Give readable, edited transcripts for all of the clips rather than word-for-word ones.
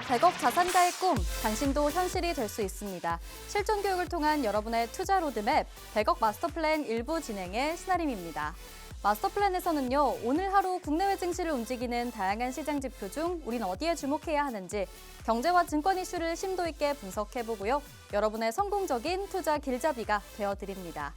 100억 자산가의 꿈, 당신도 현실이 될 수 있습니다. 실전 교육을 통한 여러분의 투자 로드맵, 100억 마스터 플랜 일부 진행의 신아림입니다. 마스터 플랜에서는요, 오늘 하루 국내외 증시를 움직이는 다양한 시장 지표 중 우린 어디에 주목해야 하는지 경제와 증권 이슈를 심도 있게 분석해보고요. 여러분의 성공적인 투자 길잡이가 되어드립니다.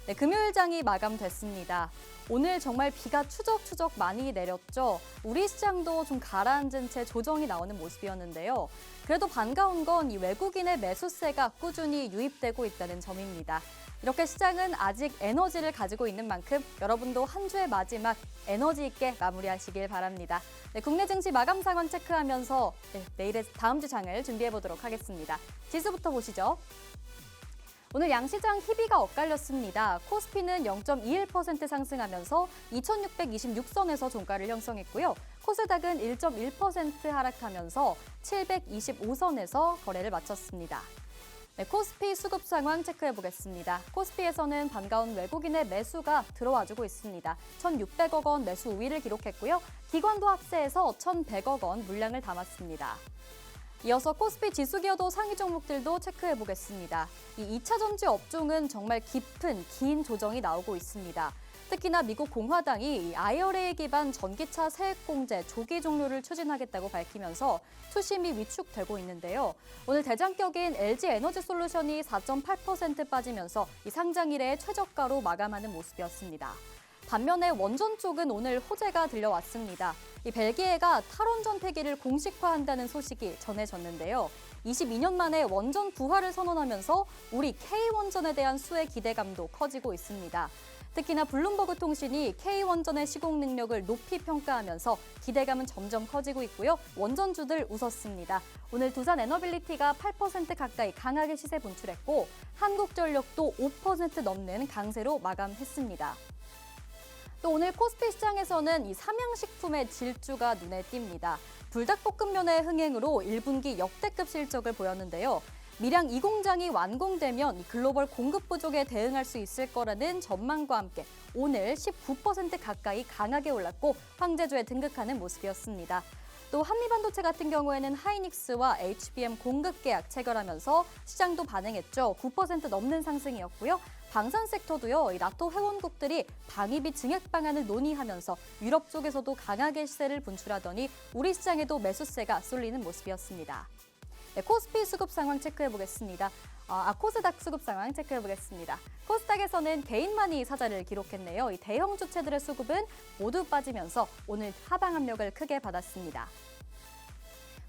네, 금요일장이 마감됐습니다. 오늘 정말 비가 추적추적 많이 내렸죠. 우리 시장도 좀 가라앉은 채 조정이 나오는 모습이었는데요. 그래도 반가운 건 이 외국인의 매수세가 꾸준히 유입되고 있다는 점입니다. 이렇게 시장은 아직 에너지를 가지고 있는 만큼 여러분도 한 주의 마지막 에너지 있게 마무리하시길 바랍니다. 네, 국내 증시 마감 상황 체크하면서 내일의 다음 주 장을 준비해보도록 하겠습니다. 지수부터 보시죠. 오늘 양시장 희비가 엇갈렸습니다. 코스피는 0.21% 상승하면서 2626선에서 종가를 형성했고요. 코스닥은 1.1% 하락하면서 725선에서 거래를 마쳤습니다. 네, 코스피 수급 상황 체크해보겠습니다. 코스피에서는 반가운 외국인의 매수가 들어와주고 있습니다. 1,600억 원 매수 우위를 기록했고요. 기관도 합세해서 1,100억 원 물량을 담았습니다. 이어서 코스피 지수기여도 상위 종목들도 체크해보겠습니다. 이 2차 전지 업종은 정말 깊은 긴 조정이 나오고 있습니다. 특히나 미국 공화당이 IRA 기반 전기차 세액공제 조기 종료를 추진하겠다고 밝히면서 투심이 위축되고 있는데요. 오늘 대장격인 LG에너지솔루션이 4.8% 빠지면서 이 상장 이래 최저가로 마감하는 모습이었습니다. 반면에 원전 쪽은 오늘 호재가 들려왔습니다. 이 벨기에가 탈원전 폐기를 공식화한다는 소식이 전해졌는데요. 22년 만에 원전 부활을 선언하면서 우리 K원전에 대한 수혜 기대감도 커지고 있습니다. 특히나 블룸버그 통신이 K원전의 시공 능력을 높이 평가하면서 기대감은 점점 커지고 있고요. 원전주들 웃었습니다. 오늘 두산 에너빌리티가 8% 가까이 강하게 시세 분출했고 한국전력도 5% 넘는 강세로 마감했습니다. 또 오늘 코스피 시장에서는 이 삼양식품의 질주가 눈에 띕니다. 불닭볶음면의 흥행으로 1분기 역대급 실적을 보였는데요. 밀양 2공장이 완공되면 글로벌 공급 부족에 대응할 수 있을 거라는 전망과 함께 오늘 19% 가까이 강하게 올랐고 황제주에 등극하는 모습이었습니다. 또 한미반도체 같은 경우에는 하이닉스와 HBM 공급 계약 체결하면서 시장도 반응했죠. 9% 넘는 상승이었고요. 방산 섹터도요. 나토 회원국들이 방위비 증액 방안을 논의하면서 유럽 쪽에서도 강하게 시세를 분출하더니 우리 시장에도 매수세가 쏠리는 모습이었습니다. 네, 코스피 수급 상황 체크해보겠습니다. 코스닥 수급 상황 체크해보겠습니다. 코스닥에서는 개인만이 사자를 기록했네요. 이 대형 주체들의 수급은 모두 빠지면서 오늘 하방 압력을 크게 받았습니다.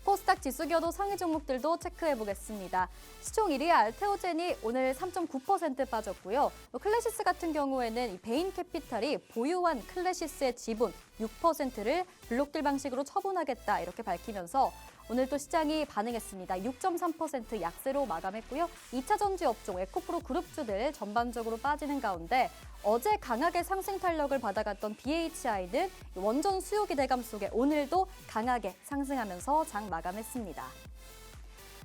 코스닥 지수기여도 상위 종목들도 체크해보겠습니다. 시총 1위 알테오젠이 오늘 3.9% 빠졌고요. 클래시스 같은 경우에는 베인캐피탈이 보유한 클래시스의 지분 6%를 블록딜 방식으로 처분하겠다 이렇게 밝히면서 오늘 또 시장이 반응했습니다. 6.3% 약세로 마감했고요. 2차 전지 업종 에코프로 그룹주들 전반적으로 빠지는 가운데 어제 강하게 상승 탄력을 받아갔던 BHI는 원전 수요 기대감 속에 오늘도 강하게 상승하면서 장 마감했습니다.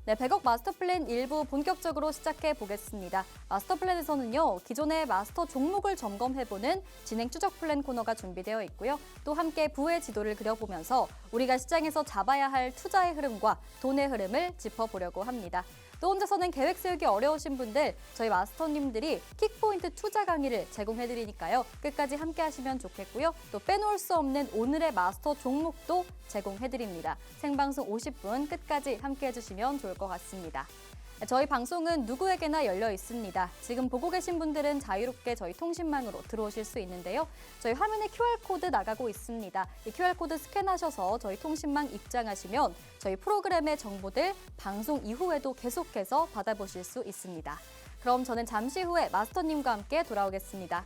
네, 100억 마스터 플랜 일부 본격적으로 시작해 보겠습니다. 마스터 플랜에서는요, 기존의 마스터 종목을 점검해보는 진행 추적 플랜 코너가 준비되어 있고요. 또 함께 부의 지도를 그려보면서 우리가 시장에서 잡아야 할 투자의 흐름과 돈의 흐름을 짚어보려고 합니다. 또 혼자서는 계획 세우기 어려우신 분들, 저희 마스터님들이 킥포인트 투자 강의를 제공해드리니까요. 끝까지 함께 하시면 좋겠고요. 또 빼놓을 수 없는 오늘의 마스터 종목도 제공해드립니다. 생방송 50분 끝까지 함께 해주시면 좋을 것 같습니다. 저희 방송은 누구에게나 열려 있습니다. 지금 보고 계신 분들은 자유롭게 저희 통신망으로 들어오실 수 있는데요. 저희 화면에 QR코드 나가고 있습니다. 이 QR코드 스캔하셔서 저희 통신망 입장하시면 저희 프로그램의 정보들 방송 이후에도 계속해서 받아보실 수 있습니다. 그럼 저는 잠시 후에 마스터님과 함께 돌아오겠습니다.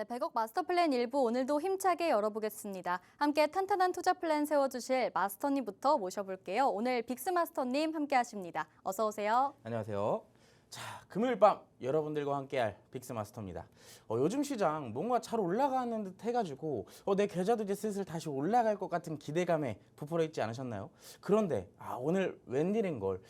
네, 100억 마스터 플랜 일부 오늘도 힘차게 열어보겠습니다. 함께 탄탄한 투자 플랜 세워주실 마스터님부터 모셔볼게요. 오늘 빅스 마스터님 함께 하십니다. 어서 오세요. 안녕하세요. 자, 금요일 밤 여러분들과 함께할 빅스 마스터입니다. 요즘 시장 뭔가 잘 올라가는 듯 해가지고 내 계좌도 이제 슬슬 다시 올라갈 것 같은 기대감에 부풀어 있지 않으셨나요? 그런데 오늘 웬일인걸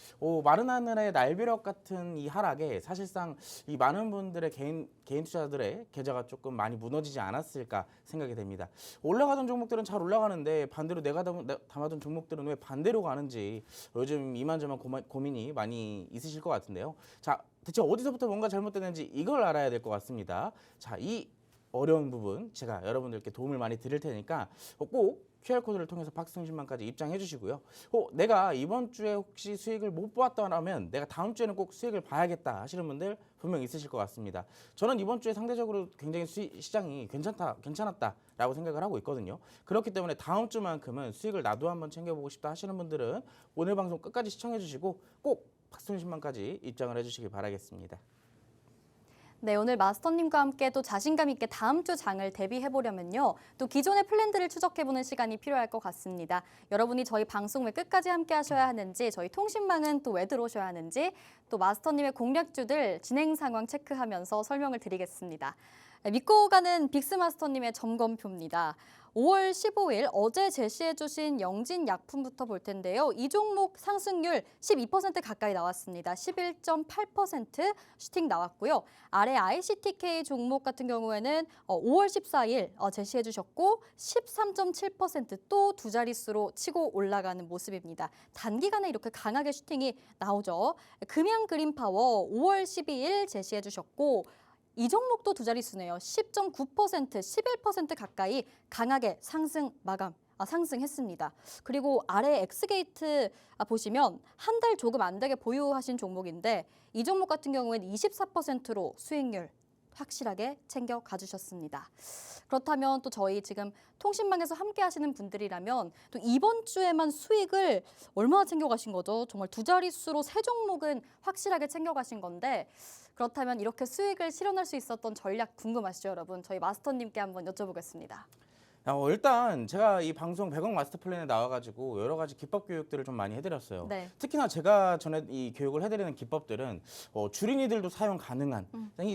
마른 하늘의 날벼락 같은 이 하락에 사실상 이 많은 분들의 개인 투자들의 계좌가 조금 많이 무너지지 않았을까 생각이 됩니다. 올라가던 종목들은 잘 올라가는데 반대로 내가 담아둔 종목들은 왜 반대로 가는지 요즘 이만저만 고민이 많이 있으실 것 같은데요. 자, 대체 어디서부터 뭔가 잘못됐는지 이걸 알아야 될 것 같습니다. 자, 이 어려운 부분 제가 여러분들께 도움을 많이 드릴 테니까 꼭 QR코드를 통해서 박스통신망까지 입장해 주시고요. 내가 이번 주에 혹시 수익을 못 보았다면 내가 다음 주에는 꼭 수익을 봐야겠다 하시는 분들 분명 있으실 것 같습니다. 저는 이번 주에 상대적으로 굉장히 시장이 괜찮았다라고 생각을 하고 있거든요. 그렇기 때문에 다음 주만큼은 수익을 나도 한번 챙겨보고 싶다 하시는 분들은 오늘 방송 끝까지 시청해 주시고 꼭 박스통신망까지 입장을 해주시길 바라겠습니다. 네, 오늘 마스터님과 함께 또 자신감 있게 다음 주 장을 대비해보려면요. 또 기존의 플랜들을 추적해보는 시간이 필요할 것 같습니다. 여러분이 저희 방송 왜 끝까지 함께 하셔야 하는지, 저희 통신망은 또 왜 들어오셔야 하는지, 또 마스터님의 공략주들 진행 상황 체크하면서 설명을 드리겠습니다. 믿고 가는 빅스 마스터님의 점검표입니다. 5월 15일 어제 제시해 주신 영진약품부터 볼 텐데요. 이 종목 상승률 12% 가까이 나왔습니다. 11.8% 슈팅 나왔고요. 아래 ICTK 종목 같은 경우에는 5월 14일 제시해 주셨고 13.7% 또 두 자릿수로 치고 올라가는 모습입니다. 단기간에 이렇게 강하게 슈팅이 나오죠. 금양 그린파워 5월 12일 제시해 주셨고 이 종목도 두 자릿수네요. 10.9%, 11% 가까이 강하게 상승했습니다. 그리고 아래 엑스게이트 보시면 한 달 조금 안 되게 보유하신 종목인데 이 종목 같은 경우에는 24%로 수익률 확실하게 챙겨 가주셨습니다. 그렇다면 또 저희 지금 통신망에서 함께 하시는 분들이라면 또 이번 주에만 수익을 얼마나 챙겨 가신 거죠? 정말 두 자릿수로 세 종목은 확실하게 챙겨 가신 건데 그렇다면 이렇게 수익을 실현할 수 있었던 전략 궁금하시죠, 여러분? 저희 마스터님께 한번 여쭤보겠습니다. 일단 제가 이 방송 100억 마스터 플랜에 나와가지고 여러 가지 기법 교육들을 좀 많이 해드렸어요. 네. 특히나 제가 전에 이 교육을 해드리는 기법들은 주린이들도 사용 가능한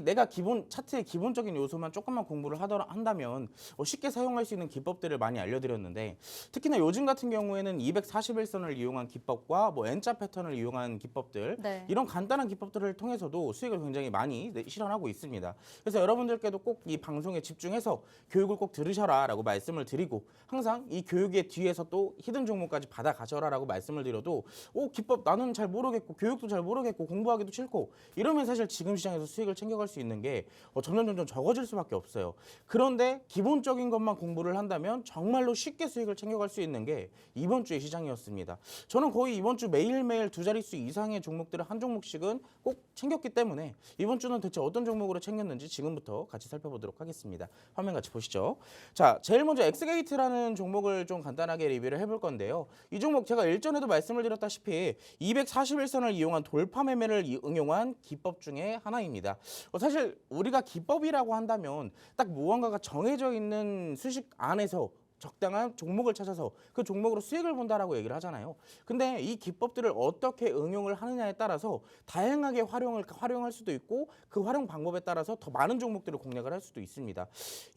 내가 기본 차트의 기본적인 요소만 조금만 공부를 한다면 쉽게 사용할 수 있는 기법들을 많이 알려드렸는데 특히나 요즘 같은 경우에는 241선을 이용한 기법과 N자 패턴을 이용한 기법들 네. 이런 간단한 기법들을 통해서도 수익을 굉장히 많이 실현하고 있습니다. 그래서 여러분들께도 꼭 이 방송에 집중해서 교육을 꼭 들으셔라라고 말씀을 드리고 항상 이 교육의 뒤에서 또 히든 종목까지 받아 가셔라라고 말씀을 드려도 기법 나는 잘 모르겠고 교육도 잘 모르겠고 공부하기도 싫고 이러면 사실 지금 시장에서 수익을 챙겨갈 수 있는 게 점점 적어질 수밖에 없어요. 그런데 기본적인 것만 공부를 한다면 정말로 쉽게 수익을 챙겨갈 수 있는 게 이번 주의 시장이었습니다. 저는 거의 이번 주 매일매일 두 자릿수 이상의 종목들을 한 종목씩은 꼭 챙겼기 때문에 이번 주는 대체 어떤 종목으로 챙겼는지 지금부터 같이 살펴보도록 하겠습니다. 화면 같이 보시죠. 자, 제일 먼저 엑스게이트라는 종목을 좀 간단하게 리뷰를 해볼 건데요. 이 종목 제가 일전에도 말씀을 드렸다시피 241선을 이용한 돌파 매매를 응용한 기법 중에 하나입니다. 사실 우리가 기법이라고 한다면 딱 무언가가 정해져 있는 수식 안에서 적당한 종목을 찾아서 그 종목으로 수익을 본다라고 얘기를 하잖아요. 근데 이 기법들을 어떻게 응용을 하느냐에 따라서 다양하게 활용할 수도 있고 그 활용 방법에 따라서 더 많은 종목들을 공략을 할 수도 있습니다.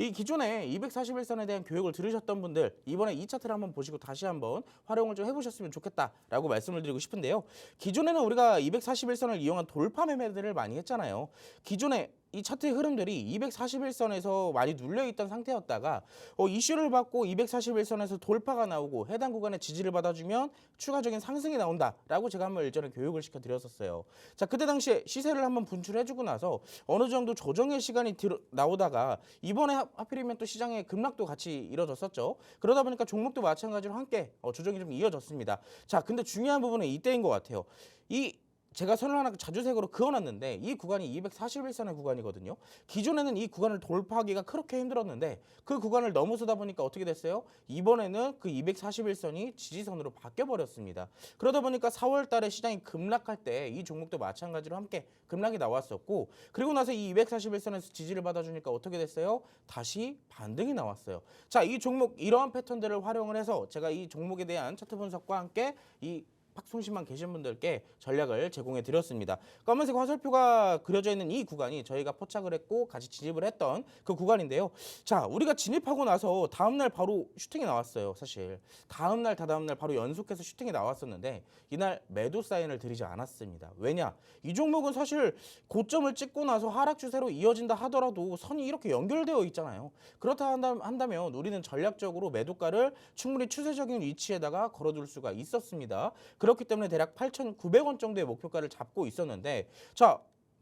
이 기존에 241선에 대한 교육을 들으셨던 분들 이번에 이 차트를 한번 보시고 다시 한번 활용을 좀 해보셨으면 좋겠다라고 말씀을 드리고 싶은데요. 기존에는 우리가 241선을 이용한 돌파 매매들을 많이 했잖아요. 기존에 이 차트의 흐름들이 241선에서 많이 눌려있던 상태였다가 이슈를 받고 241선에서 돌파가 나오고 해당 구간에 지지를 받아주면 추가적인 상승이 나온다라고 제가 한번 일전에 교육을 시켜드렸었어요. 자, 그때 당시에 시세를 한번 분출해주고 나서 어느 정도 조정의 시간이 나오다가 이번에 하필이면 또 시장의 급락도 같이 이뤄졌었죠. 그러다 보니까 종목도 마찬가지로 함께 조정이 좀 이어졌습니다. 자, 근데 중요한 부분은 이때인 것 같아요. 이 제가 선을 하나 자주색으로 그어놨는데 이 구간이 241선의 구간이거든요. 기존에는 이 구간을 돌파하기가 그렇게 힘들었는데 그 구간을 넘어서다 보니까 어떻게 됐어요? 이번에는 그 241선이 지지선으로 바뀌어버렸습니다. 그러다 보니까 4월 달에 시장이 급락할 때 이 종목도 마찬가지로 함께 급락이 나왔었고 그리고 나서 이 241선에서 지지를 받아주니까 어떻게 됐어요? 다시 반등이 나왔어요. 자, 이 종목 이러한 패턴들을 활용을 해서 제가 이 종목에 대한 차트 분석과 함께 이 박송심만 계신 분들께 전략을 제공해 드렸습니다. 검은색 화살표가 그려져 있는 이 구간이 저희가 포착을 했고 같이 진입을 했던 그 구간인데요. 자, 우리가 진입하고 나서 다음날 바로 슈팅이 나왔어요. 사실 다음날 다다음날 바로 연속해서 슈팅이 나왔었는데 이날 매도 사인을 드리지 않았습니다. 왜냐? 이 종목은 사실 고점을 찍고 나서 하락 추세로 이어진다 하더라도 선이 이렇게 연결되어 있잖아요. 그렇다 한다면 우리는 전략적으로 매도가를 충분히 추세적인 위치에다가 걸어둘 수가 있었습니다. 그렇기 때문에 대략 8,900원 정도의 목표가를 잡고 있었는데 자,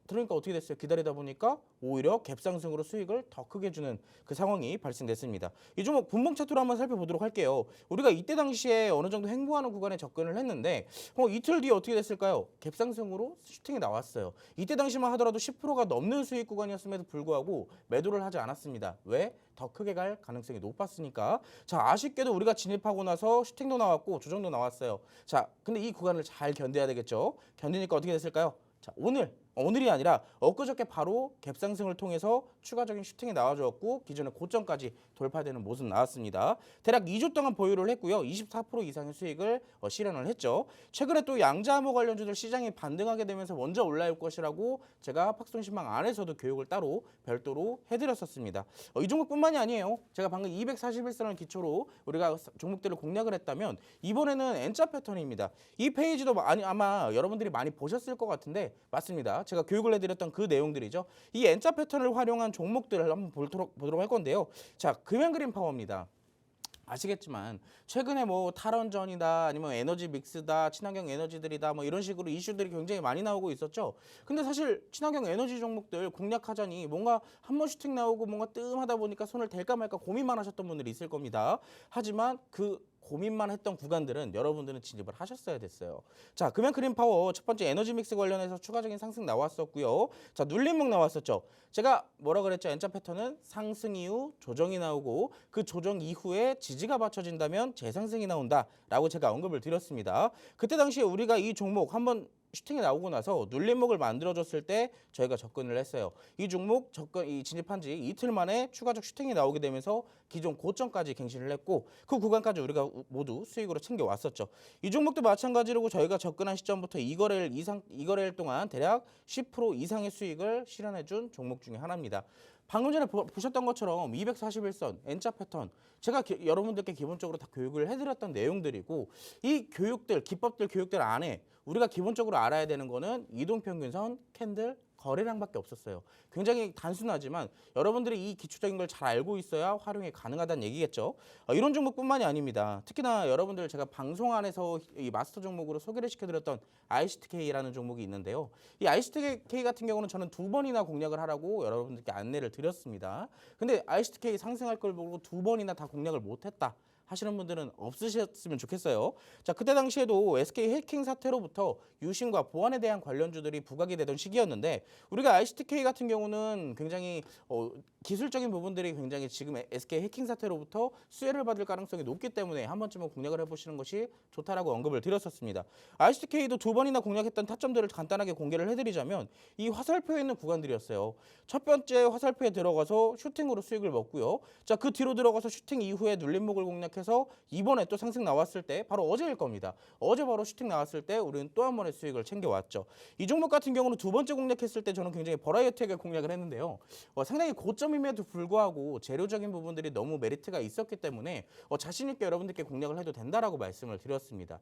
그러니까 어떻게 됐어요? 기다리다 보니까 오히려 갭상승으로 수익을 더 크게 주는 그 상황이 발생됐습니다. 이 종목 분봉 차트로 한번 살펴보도록 할게요. 우리가 이때 당시에 어느 정도 횡보하는 구간에 접근을 했는데 이틀 뒤에 어떻게 됐을까요? 갭상승으로 슈팅이 나왔어요. 이때 당시만 하더라도 10%가 넘는 수익 구간이었음에도 불구하고 매도를 하지 않았습니다. 왜? 더 크게 갈 가능성이 높았으니까. 자, 아쉽게도 우리가 진입하고 나서 슈팅도 나왔고 조정도 나왔어요. 자, 근데 이 구간을 잘 견뎌야 되겠죠. 견디니까 어떻게 됐을까요? 자, 오늘이 아니라 엊그저께 바로 갭상승을 통해서 추가적인 슈팅이 나와주었고 기존의 고점까지 돌파되는 모습 나왔습니다. 대략 2주 동안 보유를 했고요. 24% 이상의 수익을 실현을 했죠. 최근에 또 양자암호 관련주들 시장이 반등하게 되면서 먼저 올라올 것이라고 제가 팍손신망 안에서도 교육을 따로 별도로 해드렸었습니다. 이 종목뿐만이 아니에요. 제가 방금 241선을 기초로 우리가 종목들을 공략을 했다면 이번에는 N자 패턴입니다. 이 페이지도 아마 여러분들이 많이 보셨을 것 같은데 맞습니다. 제가 교육을 해드렸던 그 내용들이죠. 이 N자 패턴을 활용한 종목들을 한번 보도록 할 건데요. 자, 금연그린 파워입니다. 아시겠지만 최근에 뭐 탈원전이다 아니면 에너지 믹스다 친환경 에너지들이다 뭐 이런 식으로 이슈들이 굉장히 많이 나오고 있었죠. 근데 사실 친환경 에너지 종목들 공략하자니 뭔가 한 번 슈팅 나오고 뭔가 뜸하다 보니까 손을 댈까 말까 고민만 하셨던 분들이 있을 겁니다. 하지만 그 고민만 했던 구간들은 여러분들은 진입을 하셨어야 됐어요. 자, 금연크림 파워 첫 번째 에너지 믹스 관련해서 추가적인 상승 나왔었고요. 자, 눌림목 나왔었죠. 제가 뭐라 그랬죠? N자 패턴은 상승 이후 조정이 나오고 그 조정 이후에 지지가 받쳐진다면 재상승이 나온다라고 제가 언급을 드렸습니다. 그때 당시에 우리가 이 종목 한번 슈팅이 나오고 나서 눌림목을 만들어줬을 때 저희가 접근을 했어요. 이 종목 진입한 지 이틀 만에 추가적 슈팅이 나오게 되면서 기존 고점까지 갱신을 했고 그 구간까지 우리가 모두 수익으로 챙겨왔었죠. 이 종목도 마찬가지로 저희가 접근한 시점부터 이 거래일 동안 대략 10% 이상의 수익을 실현해준 종목 중에 하나입니다. 방금 전에 보셨던 것처럼 241선, N자 패턴 제가 여러분들께 기본적으로 다 교육을 해드렸던 내용들이고 이 기법들 교육들 안에 우리가 기본적으로 알아야 되는 거는 이동평균선, 캔들, 거래량밖에 없었어요. 굉장히 단순하지만 여러분들이 이 기초적인 걸 잘 알고 있어야 활용이 가능하다는 얘기겠죠. 이런 종목뿐만이 아닙니다. 특히나 여러분들 제가 방송 안에서 이 마스터 종목으로 소개를 시켜드렸던 ICTK라는 종목이 있는데요. 이 ICTK 같은 경우는 저는 2번이나 공략을 하라고 여러분들께 안내를 드렸습니다. 근데 ICTK 상승할 걸 보고 2번이나 다 공략을 못했다 하시는 분들은 없으셨으면 좋겠어요. 자, 그때 당시에도 SK 해킹 사태로부터 유심과 보안에 대한 관련주들이 부각이 되던 시기였는데 우리가 ICTK 같은 경우는 굉장히 기술적인 부분들이 굉장히 지금 SK 해킹 사태로부터 수혜를 받을 가능성이 높기 때문에 한 번쯤은 공략을 해보시는 것이 좋다라고 언급을 드렸었습니다. ICTK도 2번이나 공략했던 타점들을 간단하게 공개를 해드리자면 이 화살표에 있는 구간들이었어요. 첫 번째 화살표에 들어가서 슈팅으로 수익을 먹고요. 자, 그 뒤로 들어가서 슈팅 이후에 눌림목을 공략해서 이번에 또 상승 나왔을 때 바로 어제일 겁니다. 어제 바로 슈팅 나왔을 때 우리는 또 한 번의 수익을 챙겨왔죠. 이 종목 같은 경우는 두 번째 공략했을 때 저는 굉장히 버라이어티하게 공략을 했는데요. 상당히 고점임에도 불구하고 재료적인 부분들이 너무 메리트가 있었기 때문에 자신 있게 여러분들께 공략을 해도 된다라고 말씀을 드렸습니다.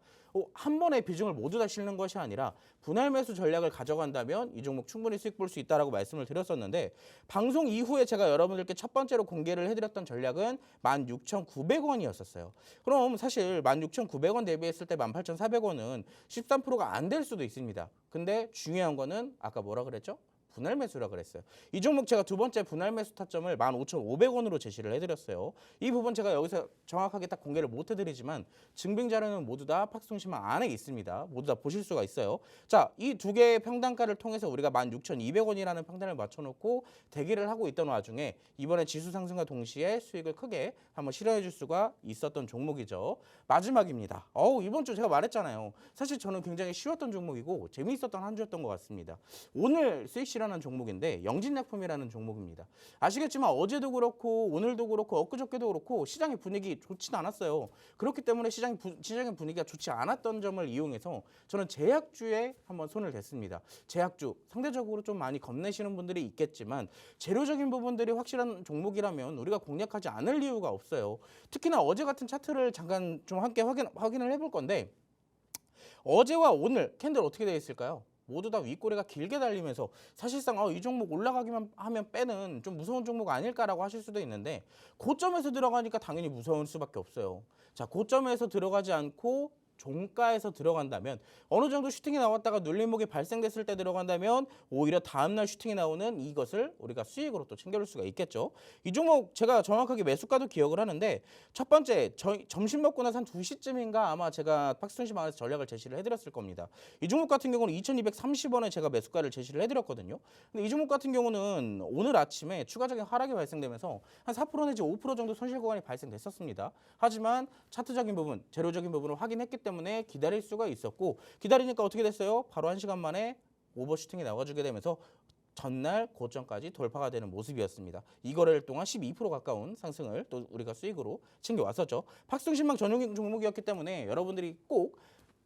한 번에 비중을 모두 다 실는 것이 아니라 분할 매수 전략을 가져간다면 이 종목 충분히 수익 볼 수 있다라고 말씀을 드렸었는데 방송 이후에 제가 여러분들께 첫 번째로 공개를 해드렸던 전략은 16,900원이었었어요. 그럼 사실 16,900원 대비했을 때 18,400원은 13%가 안 될 수도 있습니다. 근데 중요한 거는 아까 뭐라 그랬죠? 분할 매수라 그랬어요. 이 종목 제가 두 번째 분할 매수 타점을 15,500원으로 제시를 해드렸어요. 이 부분 제가 여기서 정확하게 딱 공개를 못 해드리지만 증빙 자료는 모두 다 팍스통신망 안에 있습니다. 모두 다 보실 수가 있어요. 자, 이 두 개의 평단가를 통해서 우리가 16,200원이라는 평단을 맞춰놓고 대기를 하고 있던 와중에 이번에 지수 상승과 동시에 수익을 크게 한번 실현해 줄 수가 있었던 종목이죠. 마지막입니다. 이번 주 제가 말했잖아요. 사실 저는 굉장히 쉬웠던 종목이고 재미있었던 한 주였던 것 같습니다. 오늘 수익 실현한 종목인데 영진약품이라는 종목입니다. 아시겠지만 어제도 그렇고 오늘도 그렇고 엊그저께도 그렇고 시장의 분위기 좋지는 않았어요. 그렇기 때문에 시장의 분위기가 좋지 않았던 점을 이용해서 저는 제약주에 한번 손을 댔습니다. 제약주 상대적으로 좀 많이 겁내시는 분들이 있겠지만 재료적인 부분들이 확실한 종목이라면 우리가 공략하지 않을 이유가 없어요. 특히나 어제 같은 차트를 잠깐 좀 함께 확인을 해볼 건데 어제와 오늘 캔들 어떻게 되어 있을까요? 모두 다 윗꼬리가 길게 달리면서 사실상 이 종목 올라가기만 하면 빼는 좀 무서운 종목 아닐까라고 하실 수도 있는데 고점에서 들어가니까 당연히 무서울 수밖에 없어요. 자, 고점에서 들어가지 않고 종가에서 들어간다면 어느 정도 슈팅이 나왔다가 눌림목이 발생됐을 때 들어간다면 오히려 다음날 슈팅이 나오는 이것을 우리가 수익으로 또 챙겨줄 수가 있겠죠. 이 종목 제가 정확하게 매수가도 기억을 하는데 첫 번째 점심 먹고 나서 한 2시쯤인가 아마 제가 팍스통신망에서 전략을 제시를 해드렸을 겁니다. 이 종목 같은 경우는 2,230원에 제가 매수가를 제시를 해드렸거든요. 근데 이 종목 같은 경우는 오늘 아침에 추가적인 하락이 발생되면서 한 4% 내지 5% 정도 손실 구간이 발생됐었습니다. 하지만 차트적인 부분, 재료적인 부분을 확인했기 때문에 기다릴 수가 있었고 기다리니까 어떻게 됐어요? 바로 1시간 만에 오버슈팅이 나와주게 되면서 전날 고점까지 돌파가 되는 모습이었습니다. 이 거래일 동안 12% 가까운 상승을 또 우리가 수익으로 챙겨왔었죠. 팍스통신망 전용 종목이었기 때문에 여러분들이 꼭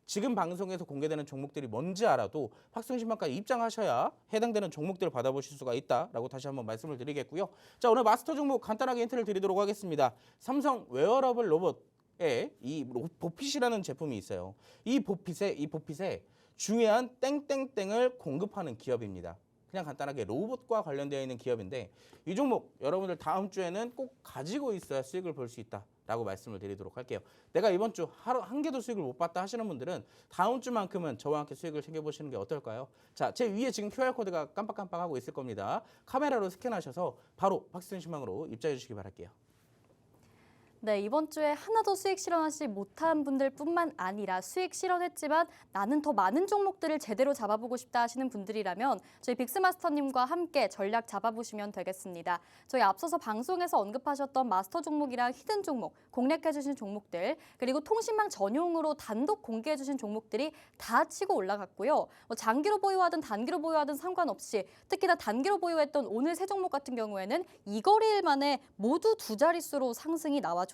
지금 방송에서 공개되는 종목들이 뭔지 알아도 팍스통신망까지 입장하셔야 해당되는 종목들을 받아보실 수가 있다라고 다시 한번 말씀을 드리겠고요. 자, 오늘 마스터 종목 간단하게 힌트를 드리도록 하겠습니다. 삼성 웨어러블 로봇 이 보핏이라는 제품이 있어요. 이 보핏에 중요한 땡땡땡을 공급하는 기업입니다. 그냥 간단하게 로봇과 관련되어 있는 기업인데 이 종목 여러분들 다음 주에는 꼭 가지고 있어야 수익을 볼 수 있다라고 말씀을 드리도록 할게요. 내가 이번 주 하루 한 개도 수익을 못 봤다 하시는 분들은 다음 주만큼은 저와 함께 수익을 챙겨보시는 게 어떨까요? 자, 제 위에 지금 QR코드가 깜빡깜빡하고 있을 겁니다. 카메라로 스캔하셔서 바로 팍스통신망으로 입장해 주시기 바랄게요. 네, 이번 주에 하나도 수익 실현하지 못한 분들뿐만 아니라 수익 실현했지만 나는 더 많은 종목들을 제대로 잡아보고 싶다 하시는 분들이라면 저희 빅스마스터님과 함께 전략 잡아보시면 되겠습니다. 저희 앞서서 방송에서 언급하셨던 마스터 종목이랑 히든 종목, 공략해주신 종목들, 그리고 통신망 전용으로 단독 공개해주신 종목들이 다 치고 올라갔고요. 장기로 보유하든 단기로 보유하든 상관없이 특히나 단기로 보유했던 오늘 세 종목 같은 경우에는 이거리일 만에 모두 두 자릿수로 상승이 나와줬습니다.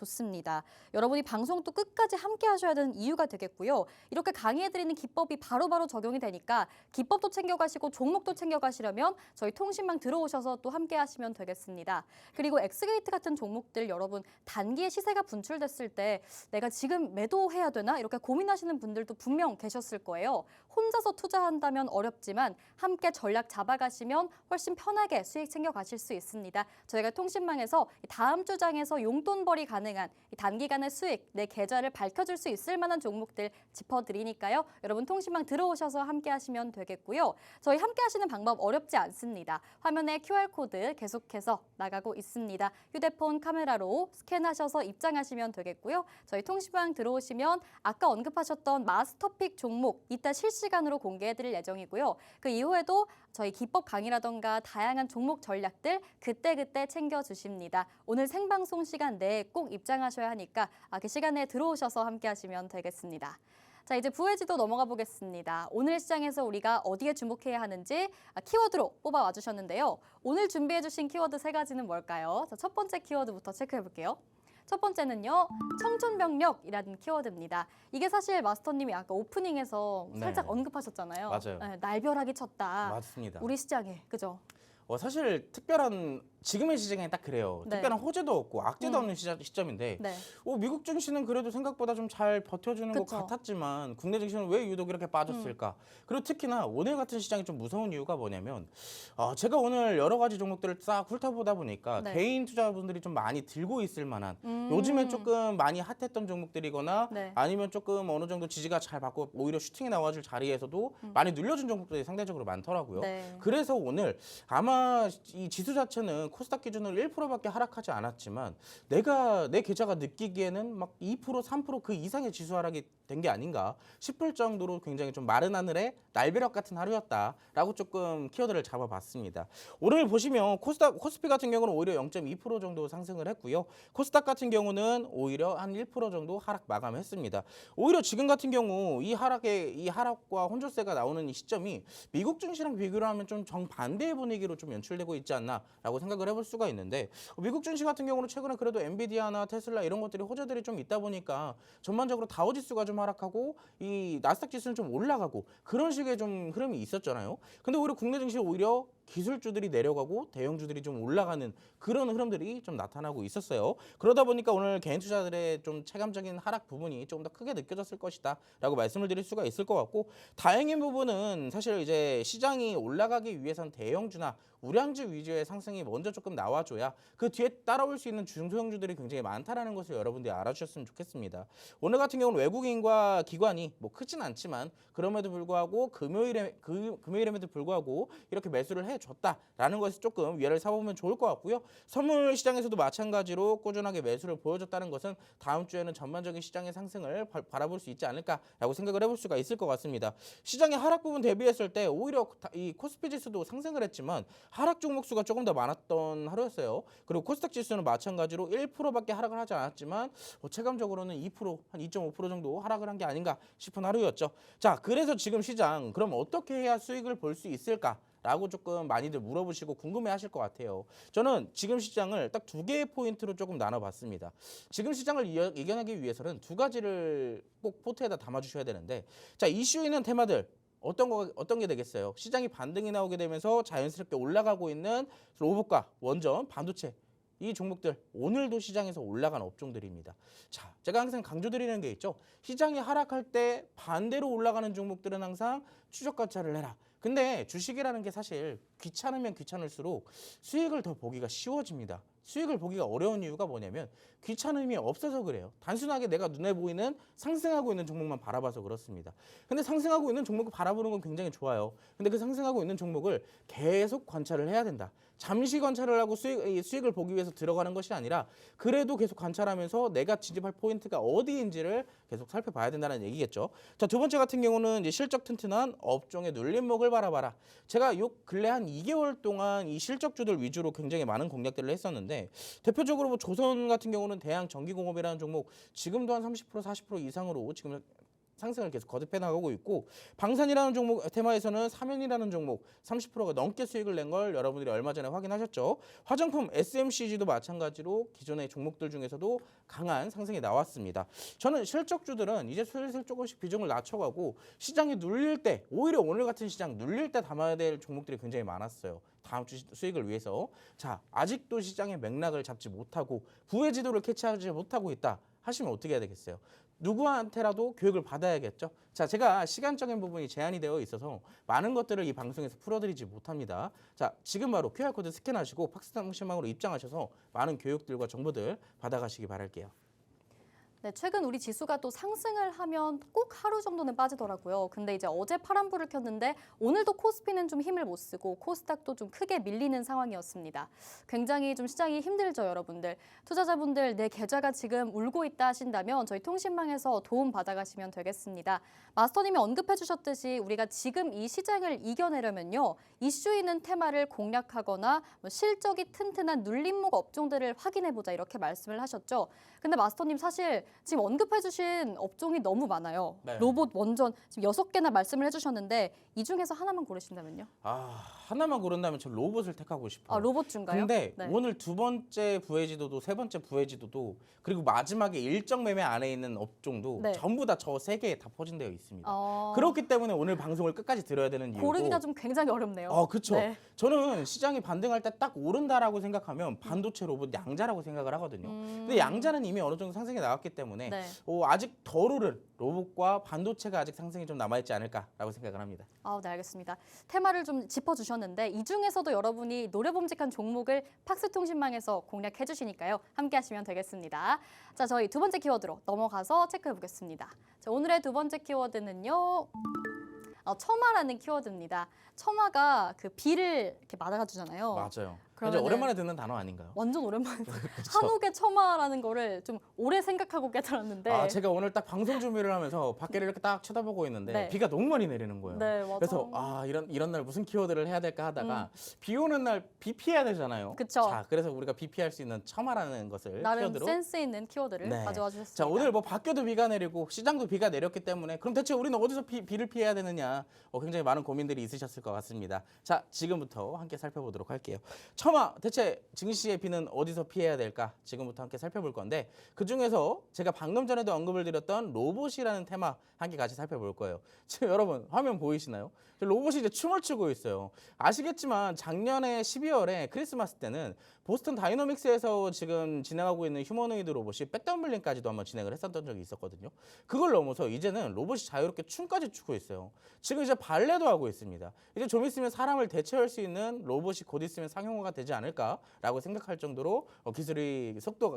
여러분이 방송 또 끝까지 함께 하셔야 되는 이유가 되겠고요. 이렇게 강의해드리는 기법이 바로바로 적용이 되니까 기법도 챙겨가시고 종목도 챙겨가시려면 저희 통신망 들어오셔서 또 함께 하시면 되겠습니다. 그리고 엑스게이트 같은 종목들 여러분 단기에 시세가 분출됐을 때 내가 지금 매도해야 되나 이렇게 고민하시는 분들도 분명 계셨을 거예요. 혼자서 투자한다면 어렵지만 함께 전략 잡아가시면 훨씬 편하게 수익 챙겨가실 수 있습니다. 저희가 통신망에서 다음 주 장에서 용돈벌이 가능한 단기간의 수익, 내 계좌를 밝혀줄 수 있을 만한 종목들 짚어드리니까요. 여러분 통신망 들어오셔서 함께 하시면 되겠고요. 저희 함께 하시는 방법 어렵지 않습니다. 화면에 QR코드 계속해서 나가고 있습니다. 휴대폰 카메라로 스캔하셔서 입장하시면 되겠고요. 저희 통신망 들어오시면 아까 언급하셨던 마스터픽 종목 이따 실시간으로 공개해드릴 예정이고요. 그 이후에도 저희 기법 강의라던가 다양한 종목 전략들 그때그때 챙겨주십니다. 오늘 생방송 시간 내에 꼭 입장하셔야 하니까 그 시간에 들어오셔서 함께 하시면 되겠습니다. 자, 이제 부회지도 넘어가 보겠습니다. 오늘 시장에서 우리가 어디에 주목해야 하는지 키워드로 뽑아와 주셨는데요. 오늘 준비해 주신 키워드 3가지는 뭘까요? 자, 첫 번째 키워드부터 체크해 볼게요. 첫 번째는요, 청춘병력이라는 키워드입니다. 이게 사실 마스터님이 아까 오프닝에서 살짝 언급하셨잖아요. 맞아요. 네, 날벼락이 쳤다. 맞습니다. 우리 시장에, 그죠? 사실 특별한 지금의 시장이 딱 그래요. 네. 특별한 호재도 없고 악재도 없는 시점인데 네. 미국 증시는 그래도 생각보다 좀 잘 버텨주는 것 그쵸. 같았지만 국내 증시는 왜 유독 이렇게 빠졌을까? 그리고 특히나 오늘 같은 시장이 좀 무서운 이유가 뭐냐면 제가 오늘 여러 가지 종목들을 싹 훑어보다 보니까 네. 개인 투자분들이 좀 많이 들고 있을 만한 음. 요즘에 조금 많이 핫했던 종목들이거나 네. 아니면 조금 어느 정도 지지가 잘 받고 오히려 슈팅이 나와줄 자리에서도 많이 눌려준 종목들이 상대적으로 많더라고요. 네. 그래서 오늘 아마 이 지수 자체는 코스닥 기준으로 1%밖에 하락하지 않았지만 내 계좌가 느끼기에는 막 2%, 3% 그 이상의 지수 하락이 된 게 아닌가 싶을 정도로 굉장히 좀 마른 하늘에 날벼락 같은 하루였다라고 조금 키워드를 잡아봤습니다. 오늘 보시면 코스피 같은 경우는 오히려 0.2% 정도 상승을 했고요. 코스닥 같은 경우는 오히려 한 1% 정도 하락 마감했습니다. 오히려 지금 같은 경우 이 하락과 혼조세가 나오는 이 시점이 미국 증시랑 비교를 하면 좀 정반대의 분위기로 좀 연출되고 있지 않나라고 생각을 해볼 수가 있는데 미국 증시 같은 경우는 최근에 그래도 엔비디아나 테슬라 이런 것들이 호재들이 좀 있다 보니까 전반적으로 다우지수가 좀 하락하고 이 나스닥 지수는 좀 올라가고 그런 식의 좀 흐름이 있었잖아요. 근데 오히려 국내 증시 오히려 기술주들이 내려가고 대형주들이 좀 올라가는 그런 흐름들이 좀 나타나고 있었어요. 그러다 보니까 오늘 개인 투자들의 좀 체감적인 하락 부분이 조금 더 크게 느껴졌을 것이다 라고 말씀을 드릴 수가 있을 것 같고 다행인 부분은 사실 이제 시장이 올라가기 위해선 대형주나 우량주 위주의 상승이 먼저 조금 나와줘야 그 뒤에 따라올 수 있는 중소형주들이 굉장히 많다라는 것을 여러분들이 알아주셨으면 좋겠습니다. 오늘 같은 경우는 외국인과 기관이 뭐 크진 않지만 그럼에도 불구하고 금요일임에도 불구하고 이렇게 매수를 해줬다라는 것이 조금 위안을 삼으면 좋을 것 같고요. 선물 시장에서도 마찬가지로 꾸준하게 매수를 보여줬다는 것은 다음 주에는 전반적인 시장의 상승을 바라볼 수 있지 않을까라고 생각을 해볼 수가 있을 것 같습니다. 시장의 하락 부분 대비했을 때 오히려 이 코스피 지수도 상승을 했지만 하락 종목 수가 조금 더 많았던 하루였어요. 그리고 코스닥 지수는 마찬가지로 1%밖에 하락을 하지 않았지만 체감적으로는 2%, 한 2.5% 정도 하락을 한 게 아닌가 싶은 하루였죠. 자, 그래서 지금 시장 그럼 어떻게 해야 수익을 볼 수 있을까? 라고 조금 많이들 물어보시고 궁금해하실 것 같아요. 저는 지금 시장을 딱 두 개의 포인트로 조금 나눠봤습니다. 지금 시장을 이겨내기 위해서는 두 가지를 꼭 포트에다 담아주셔야 되는데 자, 이슈 있는 테마들 어떤 게 되겠어요? 시장이 반등이 나오게 되면서 자연스럽게 올라가고 있는 로봇과 원전, 반도체 이 종목들 오늘도 시장에서 올라간 업종들입니다. 자, 제가 항상 강조드리는 게 있죠. 시장이 하락할 때 반대로 올라가는 종목들은 항상 추적 관찰을 해라. 근데 주식이라는 게 사실 귀찮으면 귀찮을수록 수익을 더 보기가 쉬워집니다. 수익을 보기가 어려운 이유가 뭐냐면 귀찮음이 없어서 그래요. 단순하게 내가 눈에 보이는 상승하고 있는 종목만 바라봐서 그렇습니다. 근데 상승하고 있는 종목을 바라보는 건 굉장히 좋아요. 근데 그 상승하고 있는 종목을 계속 관찰을 해야 된다. 잠시 관찰을 하고 수익을 보기 위해서 들어가는 것이 아니라 그래도 계속 관찰하면서 내가 진입할 포인트가 어디인지를 계속 살펴봐야 된다는 얘기겠죠. 자, 두 번째 같은 경우는 이제 실적 튼튼한 업종의 눌림목을 바라봐라. 제가 요 근래 한 2개월 동안 이 실적주들 위주로 굉장히 많은 공략들을 했었는데 대표적으로 뭐 조선 같은 경우는 대양전기공업이라는 종목 지금도 한 30% 40% 이상으로 지금 상승을 계속 거듭해 나가고 있고 방산이라는 종목 테마에서는 사면이라는 종목 30%가 넘게 수익을 낸 걸 여러분들이 얼마 전에 확인하셨죠. 화장품 SMCG도 마찬가지로 기존의 종목들 중에서도 강한 상승이 나왔습니다. 저는 실적주들은 이제 슬슬 조금씩 비중을 낮춰가고 시장이 눌릴 때 오히려 오늘 같은 시장 눌릴 때 담아야 될 종목들이 굉장히 많았어요. 다음 주 수익을 위해서. 자, 아직도 시장의 맥락을 잡지 못하고 부의 지도를 캐치하지 못하고 있다 하시면 어떻게 해야 되겠어요? 누구한테라도 교육을 받아야겠죠. 자, 제가 시간적인 부분이 제한이 되어 있어서 많은 것들을 이 방송에서 풀어드리지 못합니다. 자, 지금 바로 QR코드 스캔하시고 팍스통신망으로 입장하셔서 많은 교육들과 정보들 받아가시기 바랄게요. 네, 최근 우리 지수가 또 상승을 하면 꼭 하루 정도는 빠지더라고요. 근데 이제 어제 파란불을 켰는데 오늘도 코스피는 좀 힘을 못 쓰고 코스닥도 좀 크게 밀리는 상황이었습니다. 굉장히 좀 시장이 힘들죠, 여러분들. 투자자분들 내 계좌가 지금 울고 있다 하신다면 저희 통신망에서 도움 받아가시면 되겠습니다. 마스터님이 언급해 주셨듯이 우리가 지금 이 시장을 이겨내려면요. 이슈 있는 테마를 공략하거나 실적이 튼튼한 눌림목 업종들을 확인해보자 이렇게 말씀을 하셨죠. 근데 마스터님 사실 지금 언급해주신 업종이 너무 많아요. 네. 로봇, 원전 지금 6개나 말씀을 해주셨는데 이 중에서 하나만 고르신다면요? 하나만 고른다면 저 로봇을 택하고 싶어요. 로봇 중가요? 근데 네. 오늘 두 번째 부해지도도 세 번째 부해지도도 그리고 마지막에 일정 매매 안에 있는 업종도 네. 전부 다 저 세 개에 다 포진되어 있습니다. 어, 그렇기 때문에 오늘 방송을 끝까지 들어야 되는 이유고. 고르기가 좀 굉장히 어렵네요. 그렇죠. 네. 저는 시장이 반등할 때 딱 오른다라고 생각하면 반도체 로봇 양자라고 생각을 하거든요. 근데 양자는 이미 어느 정도 상승이 나왔기 때문에 네. 아직 덜 오른 로봇과 반도체가 아직 상승이 좀 남아있지 않을까라고 생각을 합니다. 네, 알겠습니다. 테마를 좀 짚어주셨는데 이 중에서도 여러분이 노려봄직한 종목을 팍스통신망에서 공략해 주시니까요. 함께 하시면 되겠습니다. 자, 저희 두 번째 키워드로 넘어가서 체크해 보겠습니다. 자, 오늘의 두 번째 키워드는요. 첨화라는 키워드입니다. 첨화가 그 비를 이렇게 말아주잖아요. 맞아요. 그러면은- 굉장히 오랜만에 듣는 단어 아닌가요? 완전 오랜만에 한옥의 첨화라는 거를 좀 오래 생각하고 깨달았는데 제가 오늘 딱 방송 준비를 하면서 밖에를 이렇게 딱 쳐다보고 있는데 네. 비가 너무 많이 내리는 거예요. 네, 맞아요. 그래서 이런 날 무슨 키워드를 해야 될까 하다가 비 오는 날 비 피해야 되잖아요. 그쵸. 자, 그래서 우리가 비 피할 수 있는 첨화라는 것을 나름 키워드로 센스 있는 키워드를 네. 가져와 주셨습니다. 자, 오늘 뭐 밖에도 비가 내리고 시장도 비가 내렸기 때문에 그럼 대체 우리는 어디서 비를 피해야 되느냐 굉장히 많은 고민들이 있으셨을 것 같습니다. 자, 지금부터 함께 살펴보도록 할게요. 첨화 대체 증시의 비는 어디서 피해야 될까? 지금부터 함께 살펴볼 건데 그중에서 제가 방금 전에도 언급을 드렸던 로봇이라는 테마 함께 같이 살펴볼 거예요. 지금 여러분 화면 보이시나요? 로봇이 이제 춤을 추고 있어요. 아시겠지만 작년에 12월에 크리스마스 때는 보스턴 다이너믹스에서 지금 진행하고 있는 휴머노이드 로봇이 백덤블링까지도 한번 진행을 했었던 적이 있었거든요. 그걸 넘어서 이제는 로봇이 자유롭게 춤까지 추고 있어요. 지금 이제 발레도 하고 있습니다. 이제 좀 있으면 사람을 대체할 수 있는 로봇이 곧 있으면 상용화가 되지 않을까라고 생각할 정도로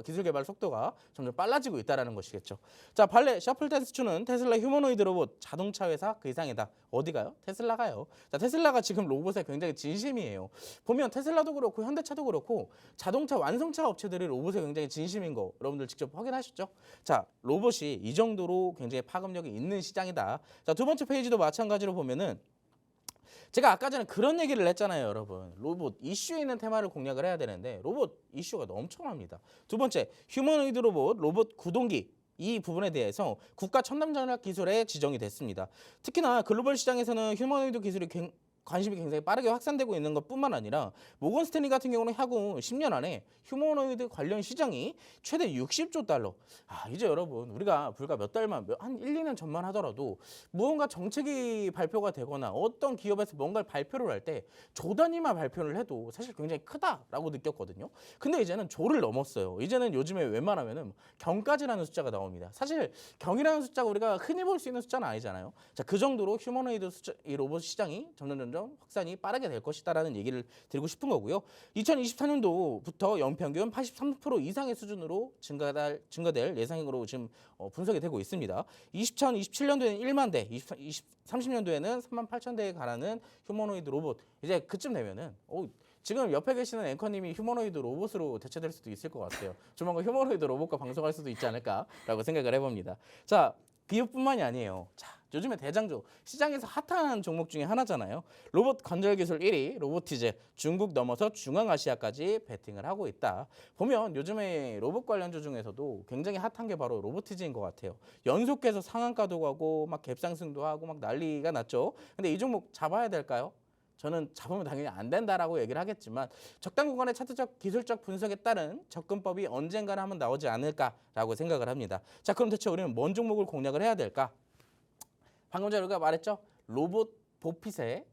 기술 개발 속도가 점점 빨라지고 있다는 것이겠죠. 자, 발레 셔플 댄스 추는 테슬라 휴머노이드 로봇 자동차 회사 그 이상이다. 어디가요? 테슬라가요. 자, 테슬라가 지금 로봇에 굉장히 진심이에요. 보면 테슬라도 그렇고 현대차도 그렇고 자동차 완성차 업체들이 로봇에 굉장히 진심인 거 여러분들 직접 확인하셨죠? 자, 로봇이 이 정도로 굉장히 파급력이 있는 시장이다. 자, 두 번째 페이지도 마찬가지로 보면은 제가 아까 전에 그런 얘기를 했잖아요, 여러분. 로봇 이슈에 있는 테마를 공략을 해야 되는데 로봇 이슈가 엄청납니다. 두 번째, 휴머노이드 로봇 구동기. 이 부분에 대해서 국가 첨단 전략 기술에 지정이 됐습니다. 특히나 글로벌 시장에서는 휴머노이드 기술이 관심이 굉장히 빠르게 확산되고 있는 것뿐만 아니라 모건 스탠리 같은 경우는 향후 10년 안에 휴머노이드 관련 시장이 최대 60조 달러. 이제 여러분 우리가 불과 몇 달만 한 1, 2년 전만 하더라도 무언가 정책이 발표가 되거나 어떤 기업에서 뭔가를 발표를 할 때 조 단위만 발표를 해도 사실 굉장히 크다라고 느꼈거든요. 근데 이제는 조를 넘었어요. 이제는 요즘에 웬만하면은 경까지라는 숫자가 나옵니다. 사실 경이라는 숫자가 우리가 흔히 볼 수 있는 숫자는 아니잖아요. 자, 그 정도로 휴머노이드 이 로봇 시장이 점점 확산이 빠르게 될 것이다라는 얘기를 드리고 싶은 거고요. 2024년도부터 연평균 83% 이상의 수준으로 증가될 예상으로 지금 분석이 되고 있습니다. 2027년도에는 1만 대, 30년도에는 3만 8천 대에 가는 휴머노이드 로봇. 이제 그쯤 되면은 지금 옆에 계시는 앵커님이 휴머노이드 로봇으로 대체될 수도 있을 것 같아요. 조만간 휴머노이드 로봇과 방송할 수도 있지 않을까라고 생각을 해봅니다. 자, 기업뿐만이 아니에요. 자, 요즘에 대장주 시장에서 핫한 종목 중에 하나잖아요. 로봇 관절 기술 1위 로보티즈 중국 넘어서 중앙아시아까지 베팅을 하고 있다. 보면 요즘에 로봇 관련주 중에서도 굉장히 핫한 게 바로 로보티즈인 것 같아요. 연속해서 상한가도 가고 막 갭상승도 하고 막 난리가 났죠. 근데 이 종목 잡아야 될까요? 저는 잡으면 당연히 안 된다라고 얘기를 하겠지만 적당 구간의 차트적 기술적 분석에 따른 접근법이 언젠가는 한번 나오지 않을까라고 생각을 합니다. 자, 그럼 대체 우리는 뭔 종목을 공략을 해야 될까? 방금 전에 우리가 말했죠. 로봇 보핏에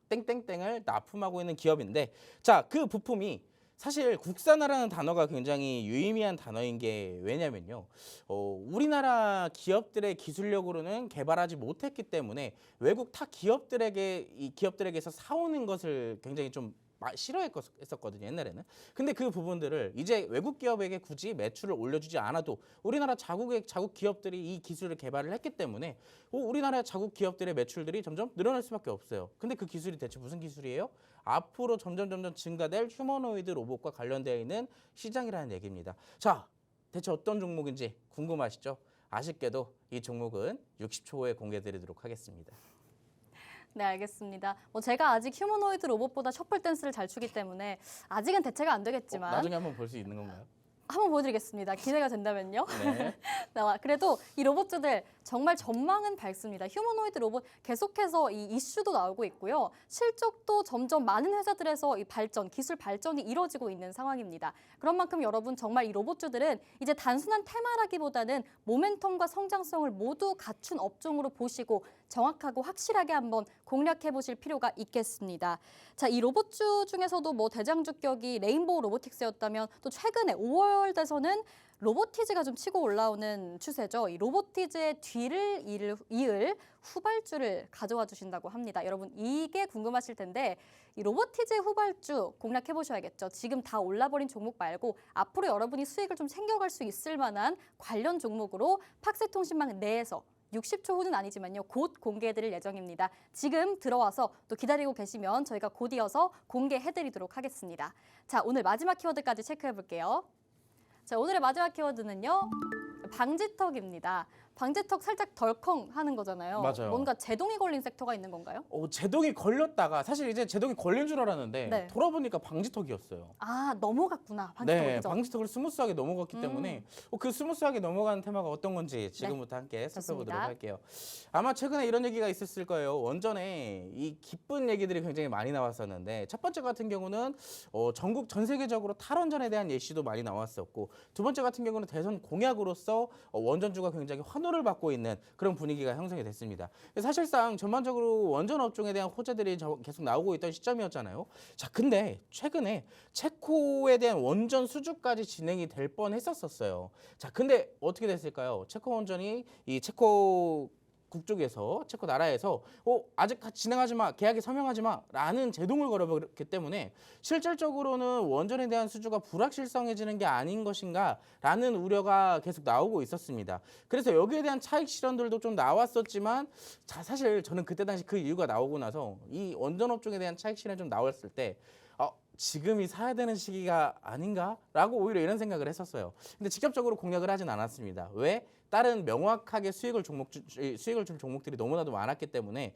땡땡땡을 납품하고 있는 기업인데 자, 그 부품이 사실 국산화라는 단어가 굉장히 유의미한 단어인 게 왜냐면요. 우리나라 기업들의 기술력으로는 개발하지 못했기 때문에 외국 타 기업들에게서 사오는 것을 굉장히 좀 싫어했었거든요, 옛날에는. 근데 그 부분들을 이제 외국 기업에게 굳이 매출을 올려주지 않아도 우리나라 자국 기업들이 이 기술을 개발을 했기 때문에 우리나라 자국 기업들의 매출들이 점점 늘어날 수밖에 없어요. 근데 그 기술이 대체 무슨 기술이에요? 앞으로 점점 증가될 휴머노이드 로봇과 관련되어 있는 시장이라는 얘기입니다. 자, 대체 어떤 종목인지 궁금하시죠? 아쉽게도 이 종목은 60초 후에 공개드리도록 하겠습니다. 네, 알겠습니다. 제가 아직 휴머노이드 로봇보다 셔플 댄스를 잘 추기 때문에 아직은 대체가 안 되겠지만 나중에 한번 볼 수 있는 건가요? 한번 보여드리겠습니다. 기대가 된다면요. 네. 그래도 이 로봇들 정말 전망은 밝습니다. 휴머노이드 로봇 계속해서 이 이슈도 나오고 있고요. 실적도 점점 많은 회사들에서 이 기술 발전이 이루어지고 있는 상황입니다. 그런 만큼 여러분 정말 이 로봇주들은 이제 단순한 테마라기보다는 모멘텀과 성장성을 모두 갖춘 업종으로 보시고 정확하고 확실하게 한번 공략해 보실 필요가 있겠습니다. 자, 이 로봇주 중에서도 뭐 대장주격이 레인보우 로보틱스였다면 또 최근에 5월 돼서는 로보티즈가 좀 치고 올라오는 추세죠. 이 로보티즈의 뒤를 이을 후발주를 가져와 주신다고 합니다. 여러분 이게 궁금하실 텐데 이 로보티즈의 후발주 공략해 보셔야겠죠. 지금 다 올라버린 종목 말고 앞으로 여러분이 수익을 좀 챙겨갈 수 있을 만한 관련 종목으로 팍스통신망 내에서 60초 후는 아니지만요. 곧 공개해드릴 예정입니다. 지금 들어와서 또 기다리고 계시면 저희가 곧 이어서 공개해드리도록 하겠습니다. 자, 오늘 마지막 키워드까지 체크해볼게요. 자, 오늘의 마지막 키워드는요. 방지턱입니다. 방지턱 살짝 덜컹 하는 거잖아요. 맞아요. 뭔가 제동이 걸린 섹터가 있는 건가요? 제동이 걸렸다가 사실 이제 제동이 걸린 줄 알았는데 네. 돌아보니까 방지턱이었어요. 아, 넘어갔구나. 방지턱을. 네, 그죠? 방지턱을 스무스하게 넘어갔기 때문에 그 스무스하게 넘어가는 테마가 어떤 건지 지금부터 함께 살펴보도록 좋습니다. 할게요. 아마 최근에 이런 얘기가 있었을 거예요. 원전에 이 기쁜 얘기들이 굉장히 많이 나왔었는데 첫 번째 같은 경우는 전국 전 세계적으로 탈원전에 대한 예시도 많이 나왔었고 두 번째 같은 경우는 대선 공약으로서 원전주가 굉장히 환호를 받고 있는 그런 분위기가 형성이 됐습니다. 사실상 전반적으로 원전 업종에 대한 호재들이 계속 나오고 있던 시점이었잖아요. 자, 근데 최근에 체코에 대한 원전 수주까지 진행이 될 뻔했었어요. 자, 근데 어떻게 됐을까요? 체코 원전이 이 체코 국쪽에서 체코 나라에서 아직 진행하지 마, 계약에 서명하지 마라는 제동을 걸어버렸기 때문에 실질적으로는 원전에 대한 수주가 불확실성해지는 게 아닌 것인가라는 우려가 계속 나오고 있었습니다. 그래서 여기에 대한 차익 실현들도 좀 나왔었지만 사실 저는 그때 당시 그 이유가 나오고 나서 이 원전 업종에 대한 차익 실현이 좀 나왔을 때 지금이 사야 되는 시기가 아닌가라고 오히려 이런 생각을 했었어요. 근데 직접적으로 공략을 하진 않았습니다. 왜? 다른 명확하게 수익을 줄 종목들이 너무나도 많았기 때문에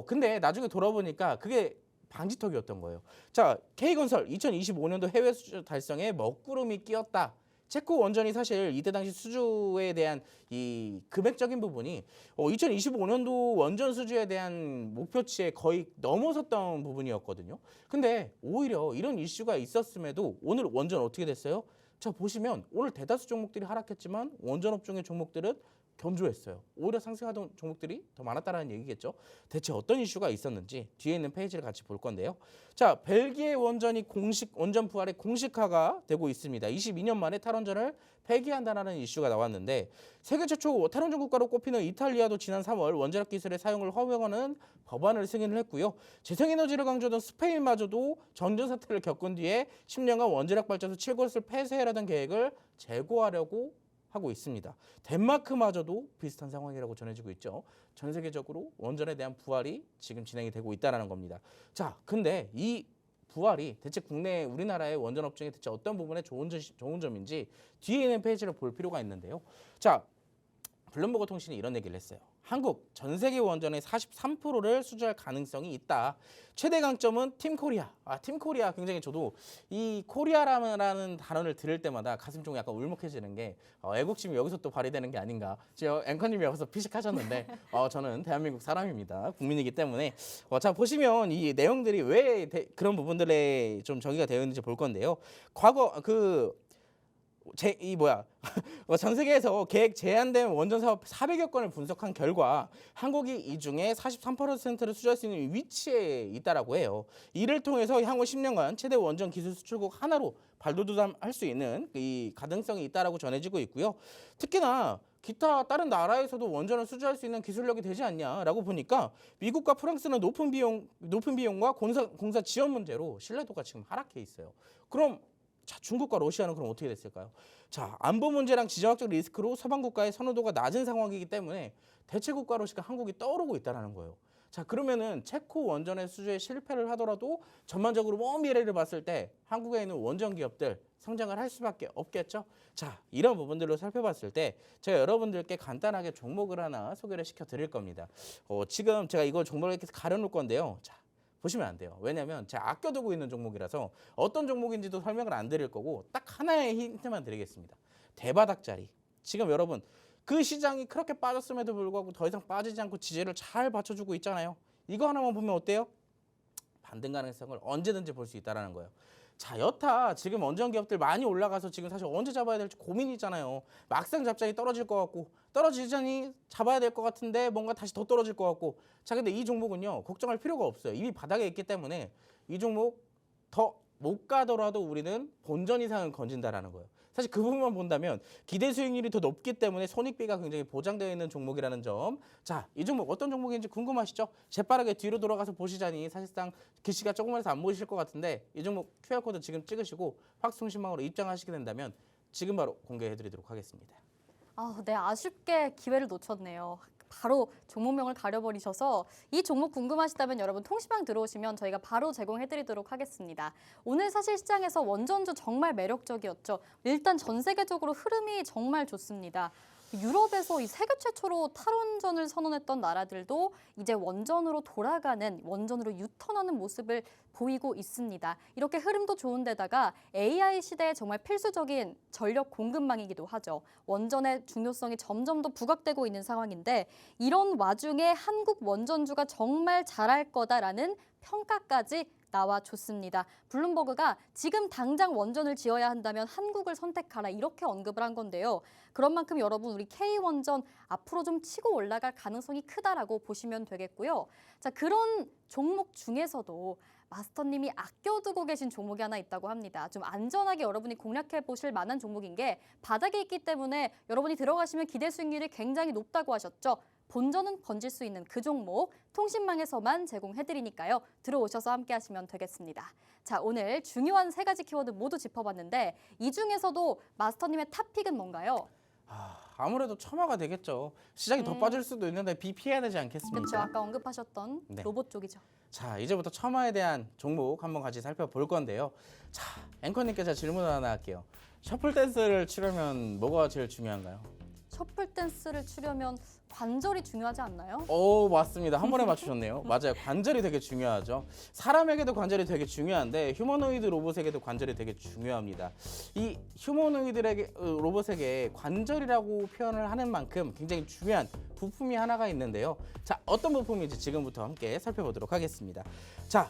근데 나중에 돌아보니까 그게 방지턱이었던 거예요. 자, K건설 2025년도 해외 수주 달성에 먹구름이 끼었다. 체코 원전이 사실 이때 당시 수주에 대한 이 금액적인 부분이 2025년도 원전 수주에 대한 목표치에 거의 넘어섰던 부분이었거든요. 근데 오히려 이런 이슈가 있었음에도 오늘 원전 어떻게 됐어요? 자, 보시면 오늘 대다수 종목들이 하락했지만 원전 업종의 종목들은 견조했어요. 오히려 상승하던 종목들이 더 많았다는 얘기겠죠. 대체 어떤 이슈가 있었는지 뒤에 있는 페이지를 같이 볼 건데요. 자, 벨기에 원전이 원전 부활의 공식화가 되고 있습니다. 22년 만에 탈원전을 폐기한다는 이슈가 나왔는데 세계 최초 탈원전 국가로 꼽히는 이탈리아도 지난 3월 원자력 기술의 사용을 허용하는 법안을 승인을 했고요. 재생에너지를 강조하던 스페인마저도 전전 사태를 겪은 뒤에 10년간 원자력 발전소 7곳을 폐쇄하려던 계획을 재고하려고 하고 있습니다. 덴마크마저도 비슷한 상황이라고 전해지고 있죠. 전 세계적으로 원전에 대한 부활이 지금 진행이 되고 있다는 겁니다. 자, 근데 이 부활이 대체 국내 우리나라의 원전 업종에 대체 어떤 부분에 좋은 점인지 뒤에 있는 페이지를 볼 필요가 있는데요. 자, 블룸버그 통신이 이런 얘기를 했어요. 한국 전 세계 원전의 43%를 수주할 가능성이 있다. 최대 강점은 팀코리아. 팀코리아 굉장히 저도 이 코리아라는 단어를 들을 때마다 가슴 좀 약간 울먹해지는 게 애국심이 여기서 또 발휘되는 게 아닌가. 지금 앵커님이 여기서 피식하셨는데 저는 대한민국 사람입니다. 국민이기 때문에 자, 보시면 이 내용들이 왜 그런 부분들에 좀 정의가 되어 있는지 볼 건데요. 과거 전 세계에서 계획 제한된 원전 사업 400여 건을 분석한 결과 한국이 이 중에 43%를 수주할 수 있는 위치에 있다라고 해요. 이를 통해서 향후 10년간 최대 원전 기술 수출국 하나로 발돋움할 수 있는 이 가능성이 있다라고 전해지고 있고요. 특히나 기타 다른 나라에서도 원전을 수주할 수 있는 기술력이 되지 않냐라고 보니까 미국과 프랑스는 높은 비용과 공사 지원 문제로 신뢰도가 지금 하락해 있어요. 그럼 자, 중국과 러시아는 그럼 어떻게 됐을까요? 자, 안보 문제랑 지정학적 리스크로 서방 국가의 선호도가 낮은 상황이기 때문에 대체 국가로서 한국이 떠오르고 있다는 거예요. 자, 그러면은 체코 원전의 수주에 실패를 하더라도 전반적으로 먼 미래를 봤을 때 한국에 있는 원전 기업들 성장을 할 수밖에 없겠죠. 자, 이런 부분들로 살펴봤을 때 제가 여러분들께 간단하게 종목을 하나 소개를 시켜드릴 겁니다. 지금 제가 이거 종목을 이렇게 가려놓을 건데요. 자, 보시면 안 돼요. 왜냐하면 제가 아껴두고 있는 종목이라서 어떤 종목인지도 설명을 안 드릴 거고 딱 하나의 힌트만 드리겠습니다. 대바닥자리. 지금 여러분 그 시장이 그렇게 빠졌음에도 불구하고 더 이상 빠지지 않고 지지를 잘 받쳐주고 있잖아요. 이거 하나만 보면 어때요? 반등 가능성을 언제든지 볼 수 있다는 거예요. 자, 여타 지금 원전 기업들 많이 올라가서 지금 사실 언제 잡아야 될지 고민이잖아요. 막상 잡자니 떨어질 것 같고 떨어지자니 잡아야 될 것 같은데 뭔가 다시 더 떨어질 것 같고. 자, 근데 이 종목은요 걱정할 필요가 없어요. 이미 바닥에 있기 때문에 이 종목 더 못 가더라도 우리는 본전 이상은 건진다라는 거예요. 사실 그 부분만 본다면 기대 수익률이 더 높기 때문에 손익비가 굉장히 보장되어 있는 종목이라는 점. 자, 이 종목 어떤 종목인지 궁금하시죠? 재빠르게 뒤로 돌아가서 보시자니 사실상 글씨가 조금만 안 보이실 것 같은데 이 종목 QR코드 지금 찍으시고 확통신망으로 입장하시게 된다면 지금 바로 공개해드리도록 하겠습니다. 네, 아쉽게 기회를 놓쳤네요. 바로 종목명을 가려버리셔서 이 종목 궁금하시다면 여러분 통신방 들어오시면 저희가 바로 제공해드리도록 하겠습니다. 오늘 사실 시장에서 원전주 정말 매력적이었죠. 일단 전 세계적으로 흐름이 정말 좋습니다. 유럽에서 이 세계 최초로 탈원전을 선언했던 나라들도 이제 원전으로 돌아가는, 원전으로 유턴하는 모습을 보이고 있습니다. 이렇게 흐름도 좋은데다가 AI 시대에 정말 필수적인 전력 공급망이기도 하죠. 원전의 중요성이 점점 더 부각되고 있는 상황인데 이런 와중에 한국 원전주가 정말 잘할 거다라는 평가까지 나와줬습니다. 블룸버그가 지금 당장 원전을 지어야 한다면 한국을 선택하라 이렇게 언급을 한 건데요. 그런 만큼 여러분 우리 K원전 앞으로 좀 치고 올라갈 가능성이 크다라고 보시면 되겠고요. 자, 그런 종목 중에서도 마스터님이 아껴두고 계신 종목이 하나 있다고 합니다. 좀 안전하게 여러분이 공략해 보실 만한 종목인 게 바닥에 있기 때문에 여러분이 들어가시면 기대 수익률이 굉장히 높다고 하셨죠. 본전은 건질 수 있는 그 종목 통신망에서만 제공해드리니까요. 들어오셔서 함께 하시면 되겠습니다. 자, 오늘 중요한 3가지 키워드 모두 짚어봤는데 이 중에서도 마스터님의 탑픽은 뭔가요? 아무래도 첨화가 되겠죠. 시장이 더 빠질 수도 있는데 피해야 되지 않겠습니까? 그렇죠. 아까 언급하셨던 네. 로봇 쪽이죠. 자, 이제부터 첨화에 대한 종목 한번 같이 살펴볼 건데요. 자, 앵커님께 제가 질문 하나 할게요. 셔플 댄스를 추려면 뭐가 제일 중요한가요? 셔플 댄스를 추려면 관절이 중요하지 않나요? 오, 맞습니다. 한 번에 맞추셨네요. 맞아요. 관절이 되게 중요하죠. 사람에게도 관절이 되게 중요한데 휴머노이드 로봇에게도 관절이 되게 중요합니다. 이 휴머노이드에게 로봇에게 관절이라고 표현을 하는 만큼 굉장히 중요한 부품이 하나가 있는데요. 자, 어떤 부품인지 지금부터 함께 살펴보도록 하겠습니다. 자,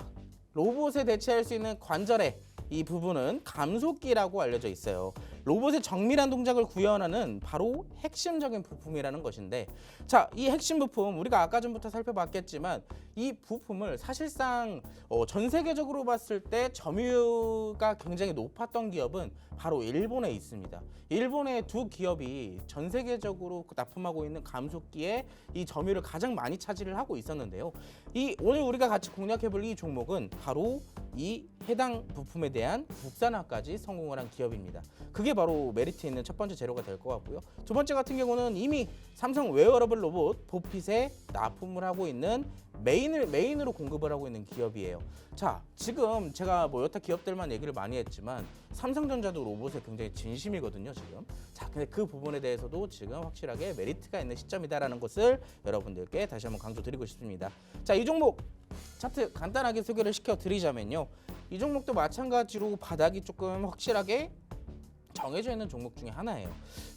로봇에 대체할 수 있는 관절의 이 부분은 감속기라고 알려져 있어요. 로봇의 정밀한 동작을 구현하는 바로 핵심적인 부품이라는 것인데, 자, 이 핵심 부품 우리가 아까 전부터 살펴봤겠지만 이 부품을 사실상 전 세계적으로 봤을 때 점유율가 굉장히 높았던 기업은 바로 일본에 있습니다. 일본의 2 기업이 전 세계적으로 납품하고 있는 감속기에 이 점유율을 가장 많이 차지를 하고 있었는데요. 이 오늘 우리가 같이 공략해볼 이 종목은 바로 이 해당 부품에 대한 국산화까지 성공을 한 기업입니다. 그게 바로 메리트 있는 첫 번째 재료가 될 것 같고요. 두 번째 같은 경우는 이미 삼성 웨어러블 로봇 보핏에 납품을 하고 있는 메인으로 공급을 하고 있는 기업이에요. 자, 지금 제가 뭐 여타 기업들만 얘기를 많이 했지만 삼성전자도 로봇에 굉장히 진심이거든요, 지금. 자, 근데 그 부분에 대해서도 지금 확실하게 메리트가 있는 시점이다라는 것을 여러분들께 다시 한번 강조드리고 싶습니다. 자, 이 종목 차트 간단하게 소개를 시켜드리자면요. 이 종목도 마찬가지로 바닥이 조금 확실하게 정해져 있는 종목 중에 하나예요.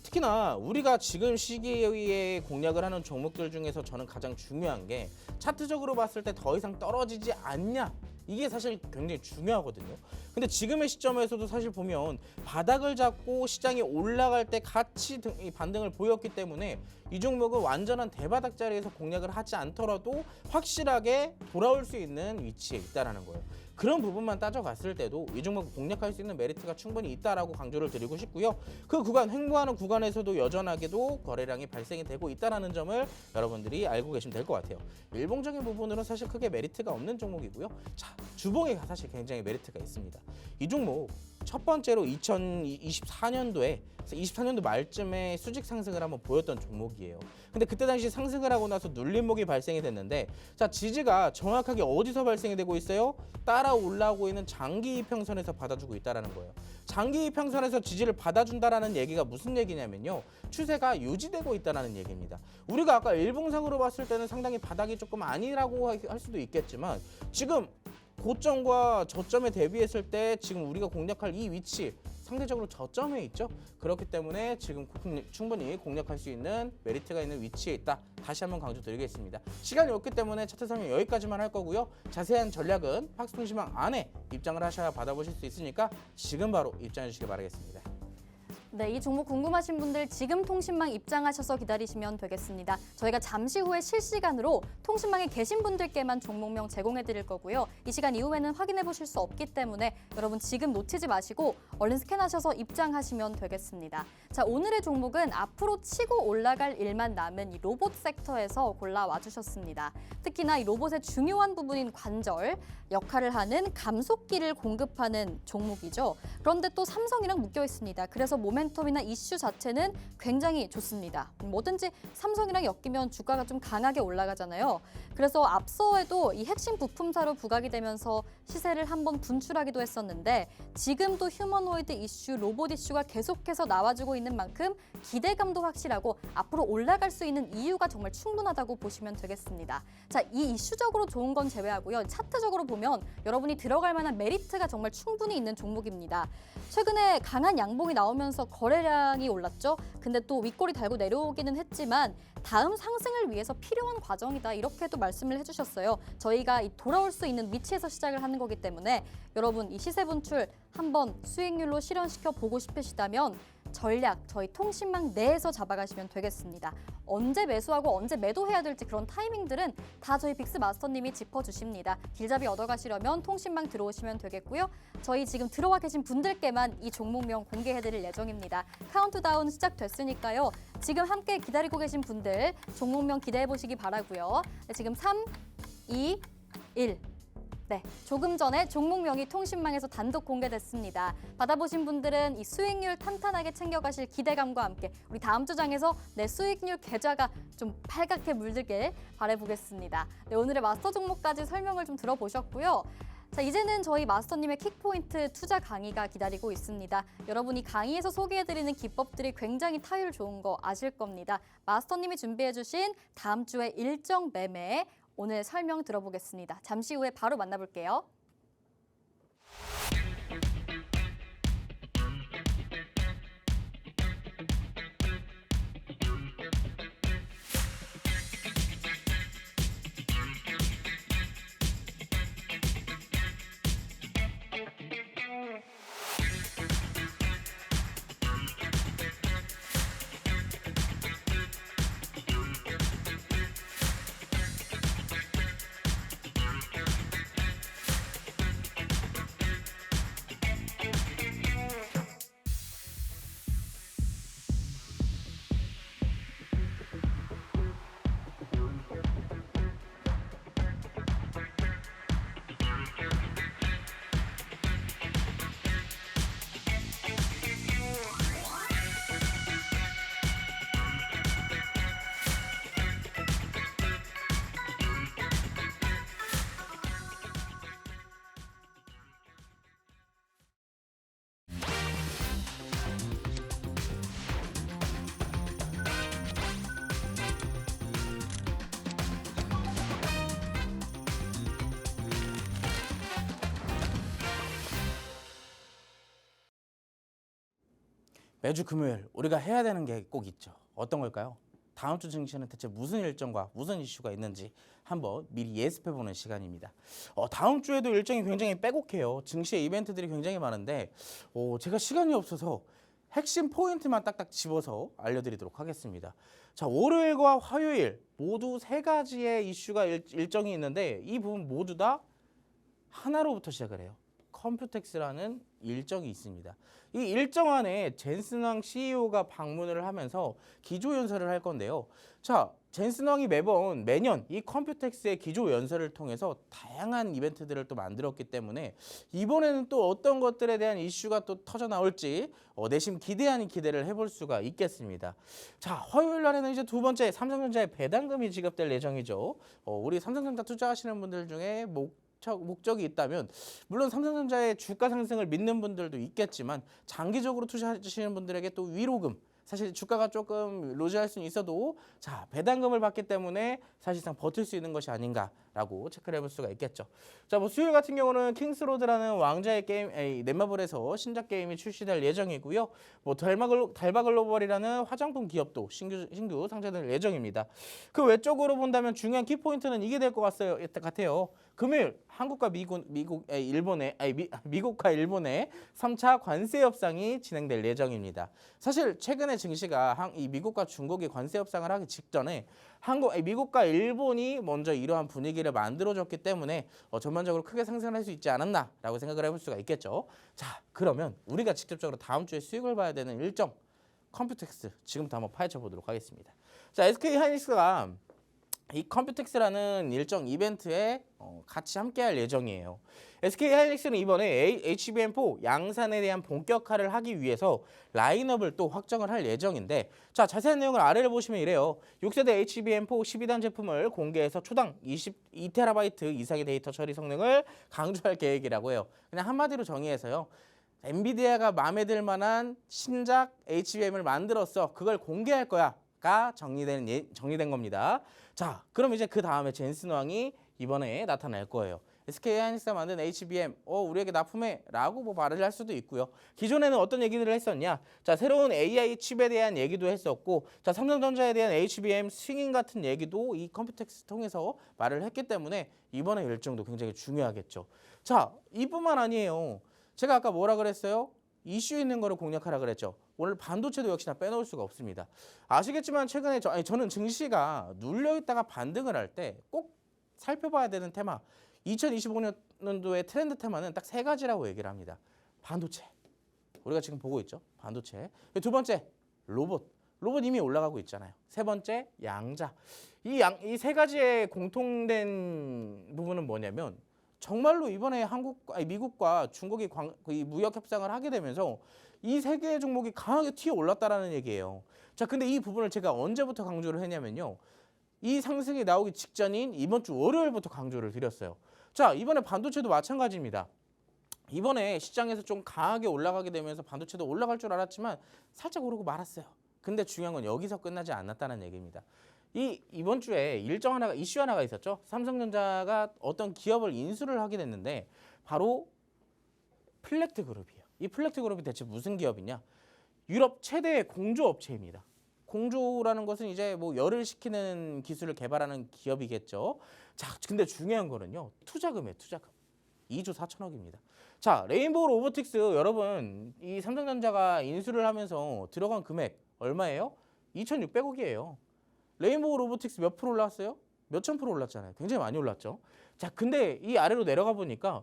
특히나 우리가 지금 시기에 공략을 하는 종목들 중에서 저는 가장 중요한 게 차트적으로 봤을 때 더 이상 떨어지지 않냐, 이게 사실 굉장히 중요하거든요. 근데 지금의 시점에서도 사실 보면 바닥을 잡고 시장이 올라갈 때 같이 반등을 보였기 때문에 이 종목은 완전한 대바닥 자리에서 공략을 하지 않더라도 확실하게 돌아올 수 있는 위치에 있다는 거예요. 그런 부분만 따져갔을 때도 이 종목을 공략할 수 있는 메리트가 충분히 있다라고 강조를 드리고 싶고요. 그 구간, 횡보하는 구간에서도 여전하게도 거래량이 발생이 되고 있다는 점을 여러분들이 알고 계시면 될 것 같아요. 일봉적인 부분으로는 사실 크게 메리트가 없는 종목이고요. 자, 주봉에 사실 굉장히 메리트가 있습니다. 이 종목 첫 번째로 2024년도에 24년도 말쯤에 수직 상승을 한번 보였던 종목이에요. 근데 그때 당시 상승을 하고 나서 눌림목이 발생이 됐는데, 자, 지지가 정확하게 어디서 발생이 되고 있어요? 따라 올라오고 있는 장기 이평선에서 받아주고 있다라는 거예요. 장기 이평선에서 지지를 받아준다라는 얘기가 무슨 얘기냐면요, 추세가 유지되고 있다라는 얘기입니다. 우리가 아까 일봉상으로 봤을 때는 상당히 바닥이 조금 아니라고 할 수도 있겠지만 지금 고점과 저점에 대비했을 때 지금 우리가 공략할 이 위치 상대적으로 저점에 있죠. 그렇기 때문에 지금 충분히 공략할 수 있는 메리트가 있는 위치에 있다. 다시 한번 강조드리겠습니다. 시간이 없기 때문에 차트 설명 여기까지만 할 거고요. 자세한 전략은 박스통신망 안에 입장을 하셔야 받아보실 수 있으니까 지금 바로 입장해 주시기 바라겠습니다. 네, 이 종목 궁금하신 분들 지금 통신망 입장하셔서 기다리시면 되겠습니다. 저희가 잠시 후에 실시간으로 통신망에 계신 분들께만 종목명 제공해 드릴 거고요. 이 시간 이후에는 확인해 보실 수 없기 때문에 여러분 지금 놓치지 마시고 얼른 스캔하셔서 입장하시면 되겠습니다. 자, 오늘의 종목은 앞으로 치고 올라갈 일만 남은 이 로봇 섹터에서 골라와 주셨습니다. 특히나 이 로봇의 중요한 부분인 관절 역할을 하는 감속기를 공급하는 종목이죠. 그런데 또 삼성이랑 묶여 있습니다. 그래서 모멘텀이나 이슈 자체는 굉장히 좋습니다. 뭐든지 삼성이랑 엮이면 주가가 좀 강하게 올라가잖아요. 그래서 앞서에도 이 핵심 부품사로 부각이 되면서 시세를 한번 분출하기도 했었는데 지금도 휴머노이드 이슈, 로봇 이슈가 계속해서 나와주고 있는 만큼 기대감도 확실하고 앞으로 올라갈 수 있는 이유가 정말 충분하다고 보시면 되겠습니다. 자, 이 이슈적으로 좋은 건 제외하고요. 차트적으로 보면 여러분이 들어갈 만한 메리트가 정말 충분히 있는 종목입니다. 최근에 강한 양봉이 나오면서 거래량이 올랐죠. 근데 또 윗골이 달고 내려오기는 했지만 다음 상승을 위해서 필요한 과정이다. 이렇게도 말씀을 해주셨어요. 저희가 이 돌아올 수 있는 위치에서 시작을 하는 거기 때문에 여러분 이 시세 분출 한번 수익률로 실현시켜 보고 싶으시다면 전략 저희 통신망 내에서 잡아가시면 되겠습니다. 언제 매수하고 언제 매도해야 될지 그런 타이밍들은 다 저희 빅스 마스터님이 짚어주십니다. 길잡이 얻어가시려면 통신망 들어오시면 되겠고요. 저희 지금 들어와 계신 분들께만 이 종목명 공개해드릴 예정입니다. 카운트다운 시작됐으니까요. 지금 함께 기다리고 계신 분들 종목명 기대해보시기 바라고요. 네, 지금 3, 2, 1. 네, 조금 전에 종목명이 통신망에서 단독 공개됐습니다. 받아보신 분들은 이 수익률 탄탄하게 챙겨가실 기대감과 함께 우리 다음 주장에서 내 수익률 계좌가 좀 팔갛게 물들길 바라보겠습니다. 네, 오늘의 마스터 종목까지 설명을 좀 들어보셨고요. 자, 이제는 저희 마스터님의 킥포인트 투자 강의가 기다리고 있습니다. 여러분이 강의에서 소개해드리는 기법들이 굉장히 타율 좋은 거 아실 겁니다. 마스터님이 준비해주신 다음 주에 일정 매매 오늘 설명 들어보겠습니다. 잠시 후에 바로 만나볼게요. 매주 금요일 우리가 해야 되는 게 꼭 있죠. 어떤 걸까요? 다음 주 증시는 대체 무슨 일정과 무슨 이슈가 있는지 한번 미리 예습해보는 시간입니다. 다음 주에도 일정이 굉장히 빼곡해요. 증시의 이벤트들이 굉장히 많은데 제가 시간이 없어서 핵심 포인트만 딱딱 집어서 알려드리도록 하겠습니다. 자, 월요일과 화요일 모두 세 가지의 이슈가 일정이 있는데 이 부분 모두 다 하나로부터 시작을 해요. 컴퓨텍스라는 일정이 있습니다. 이 일정 안에 젠슨 왕 CEO가 방문을 하면서 기조연설을 할 건데요. 자, 젠슨 왕이 매년 이 컴퓨텍스의 기조연설을 통해서 다양한 이벤트들을 또 만들었기 때문에 이번에는 또 어떤 것들에 대한 이슈가 또 터져 나올지 내심 기대 아닌 기대를 해볼 수가 있겠습니다. 자, 화요일 날에는 이제 두 번째 삼성전자의 배당금이 지급될 예정이죠. 우리 삼성전자 투자하시는 분들 중에 목적이 있다면 물론 삼성전자의 주가 상승을 믿는 분들도 있겠지만 장기적으로 투자하시는 분들에게 또 위로금 사실 주가가 조금 루즈할 수는 있어도 자 배당금을 받기 때문에 사실상 버틸 수 있는 것이 아닌가라고 체크를 해볼 수가 있겠죠. 자, 뭐 수요일 같은 경우는 킹스로드라는 왕자의 게임 넷마블에서 신작 게임이 출시될 예정이고요. 뭐 달바글로벌이라는 화장품 기업도 신규 상장될 예정입니다. 그 외적으로 본다면 중요한 키포인트는 이게 될 것 같아요. 금요일 한국과 미국과 일본의 3차 관세 협상이 진행될 예정입니다. 사실 최근에 증시가 이 미국과 중국이 관세 협상을 하기 직전에 미국과 일본이 먼저 이러한 분위기를 만들어줬기 때문에 전반적으로 크게 상승할 수 있지 않았나라고 생각을 해볼 수가 있겠죠. 자, 그러면 우리가 직접적으로 다음 주에 수익을 봐야 되는 일정 컴퓨텍스 지금부터 한번 파헤쳐 보도록 하겠습니다. 자, SK 하이닉스가 이 컴퓨텍스라는 일정 이벤트에 같이 함께할 예정이에요. SK 하이닉스는 이번에 HBM4 양산에 대한 본격화를 하기 위해서 라인업을 또 확정을 할 예정인데 자 자세한 내용을 아래를 보시면 이래요. 6세대 HBM4 12단 제품을 공개해서 초당 22TB 이상의 데이터 처리 성능을 강조할 계획이라고 해요. 그냥 한마디로 정의해서요. 엔비디아가 마음에 들 만한 신작 HBM을 만들었어. 그걸 공개할 거야. 가 정리된 겁니다. 자, 그럼 이제 그 다음에 젠슨 왕이 이번에 나타날 거예요. SK 하이닉스가 만든 HBM, 우리에게 납품해 라고 뭐 말을 할 수도 있고요. 기존에는 어떤 얘기들을 했었냐? 자, 새로운 AI 칩에 대한 얘기도 했었고, 자, 삼성전자에 대한 HBM 승인 같은 얘기도 이 컴퓨텍스 통해서 말을 했기 때문에 이번에 일정도 굉장히 중요하겠죠. 자, 이뿐만 아니에요. 제가 아까 뭐라 그랬어요? 이슈 있는 거를 공략하라 그랬죠. 오늘 반도체도 역시나 빼놓을 수가 없습니다. 아시겠지만 최근에 저는 증시가 눌려있다가 반등을 할 때 꼭 살펴봐야 되는 테마 2025년도의 트렌드 테마는 딱 세 가지라고 얘기를 합니다. 반도체, 우리가 지금 보고 있죠. 반도체. 두 번째, 로봇 이미 올라가고 있잖아요. 세 번째, 양자. 이 세 가지의 공통된 부분은 뭐냐면 정말로 이번에 미국과 중국이 이 무역 협상을 하게 되면서 이 세 개의 종목이 강하게 튀어 올랐다라는 얘기예요. 자, 근데 이 부분을 제가 언제부터 강조를 했냐면요. 이 상승이 나오기 직전인 이번 주 월요일부터 강조를 드렸어요. 자, 이번에 반도체도 마찬가지입니다. 이번에 시장에서 좀 강하게 올라가게 되면서 반도체도 올라갈 줄 알았지만 살짝 오르고 말았어요. 근데 중요한 건 여기서 끝나지 않았다는 얘기입니다. 이번 주에 이슈 하나가 있었죠. 삼성전자가 어떤 기업을 인수를 하게 됐는데 바로 플렉트 그룹이에요. 이 플렉트 그룹이 대체 무슨 기업이냐? 유럽 최대의 공조 업체입니다. 공조라는 것은 이제 뭐 열을 식히는 기술을 개발하는 기업이겠죠. 자, 근데 중요한 거는요. 투자금이에요. 투자금. 2조 4천억입니다. 자, 레인보우 로보틱스 여러분 이 삼성전자가 인수를 하면서 들어간 금액 얼마예요? 2,600억이에요. 레인보우 로보틱스 몇 프로 올랐어요? 몇천 프로 올랐잖아요. 굉장히 많이 올랐죠. 자, 근데 이 아래로 내려가 보니까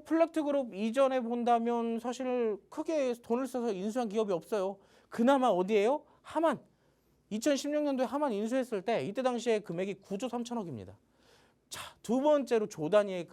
플렉트 그룹 이전에 본다면 사실 크게 돈을 써서 인수한 기업이 없어요. 그나마 어디예요? 하만. 2016년도에 하만 인수했을 때 이때 당시에 금액이 9조 3천억입니다. 자, 두 번째로 조 단위의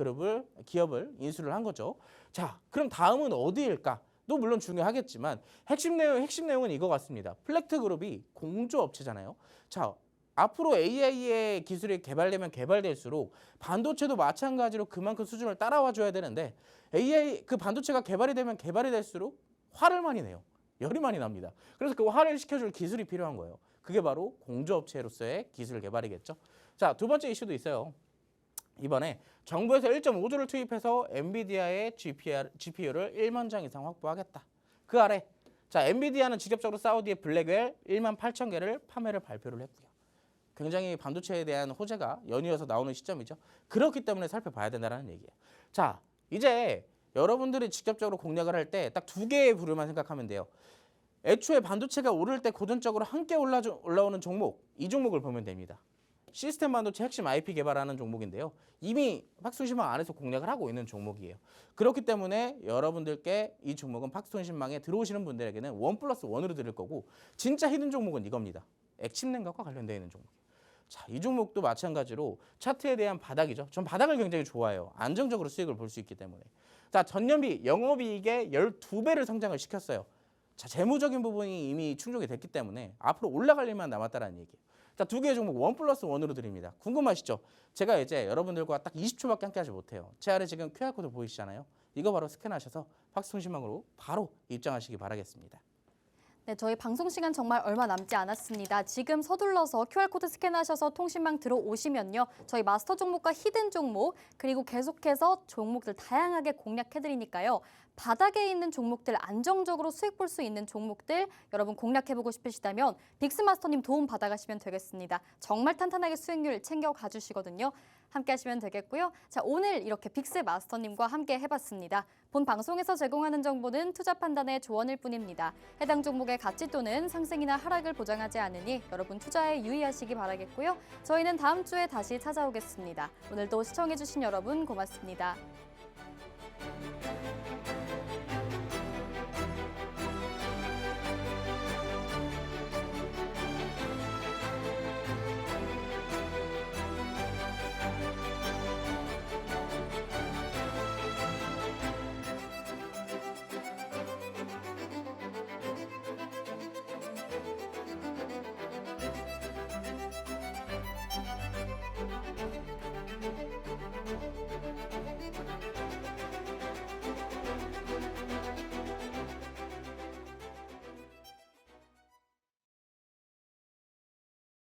기업을 인수를 한 거죠. 자, 그럼 다음은 어디일까? 또 물론 중요하겠지만 핵심 내용은 이거 같습니다. 플렉트 그룹이 공조 업체잖아요. 자, 앞으로 AI의 기술이 개발되면 개발될수록 반도체도 마찬가지로 그만큼 수준을 따라와 줘야 되는데 AI 그 반도체가 개발이 되면 개발이 될수록 화를 많이 내요. 열이 많이 납니다. 그래서 그 화를 식혀줄 기술이 필요한 거예요. 그게 바로 공조업체로서의 기술 개발이겠죠. 자, 두 번째 이슈도 있어요. 이번에 정부에서 1.5조를 투입해서 엔비디아의 GPU를 1만 장 이상 확보하겠다. 그 아래 자 엔비디아는 직접적으로 사우디의 블랙웰 1만 8천 개를 판매를 발표를 했고요. 굉장히 반도체에 대한 호재가 연이어서 나오는 시점이죠. 그렇기 때문에 살펴봐야 된다는 얘기예요. 자, 이제 여러분들이 직접적으로 공략을 할 때 딱 두 개의 부류만 생각하면 돼요. 애초에 반도체가 오를 때 고전적으로 함께 올라오는 종목, 이 종목을 보면 됩니다. 시스템 반도체 핵심 IP 개발하는 종목인데요. 이미 박스통신망 안에서 공략을 하고 있는 종목이에요. 그렇기 때문에 여러분들께 이 종목은 박스통신망에 들어오시는 분들에게는 1+1으로 드릴 거고 진짜 히든 종목은 이겁니다. 액침 냉각과 관련되어 있는 종목. 자, 이 종목도 마찬가지로 차트에 대한 바닥이죠. 전 바닥을 굉장히 좋아해요. 안정적으로 수익을 볼 수 있기 때문에. 자, 전년비 영업이익의 12배를 성장을 시켰어요. 자, 재무적인 부분이 이미 충족이 됐기 때문에 앞으로 올라갈 일만 남았다는 얘기예요. 자, 두 개의 종목 1+1으로 드립니다. 궁금하시죠? 제가 이제 여러분들과 딱 20초밖에 함께하지 못해요. 제 아래 지금 QR코드 보이시잖아요. 이거 바로 스캔하셔서 박스통신망으로 바로 입장하시기 바라겠습니다. 네, 저희 방송 시간 정말 얼마 남지 않았습니다. 지금 서둘러서 QR코드 스캔하셔서 통신망 들어오시면요. 저희 마스터 종목과 히든 종목, 그리고 계속해서 종목들 다양하게 공략해드리니까요. 바닥에 있는 종목들 안정적으로 수익 볼 수 있는 종목들 여러분 공략해보고 싶으시다면 빅스마스터님 도움 받아가시면 되겠습니다. 정말 탄탄하게 수익률 챙겨가 주시거든요. 함께 하시면 되겠고요. 자, 오늘 이렇게 빅스마스터님과 함께 해봤습니다. 본 방송에서 제공하는 정보는 투자 판단의 조언일 뿐입니다. 해당 종목의 가치 또는 상승이나 하락을 보장하지 않으니 여러분 투자에 유의하시기 바라겠고요. 저희는 다음 주에 다시 찾아오겠습니다. 오늘도 시청해주신 여러분 고맙습니다.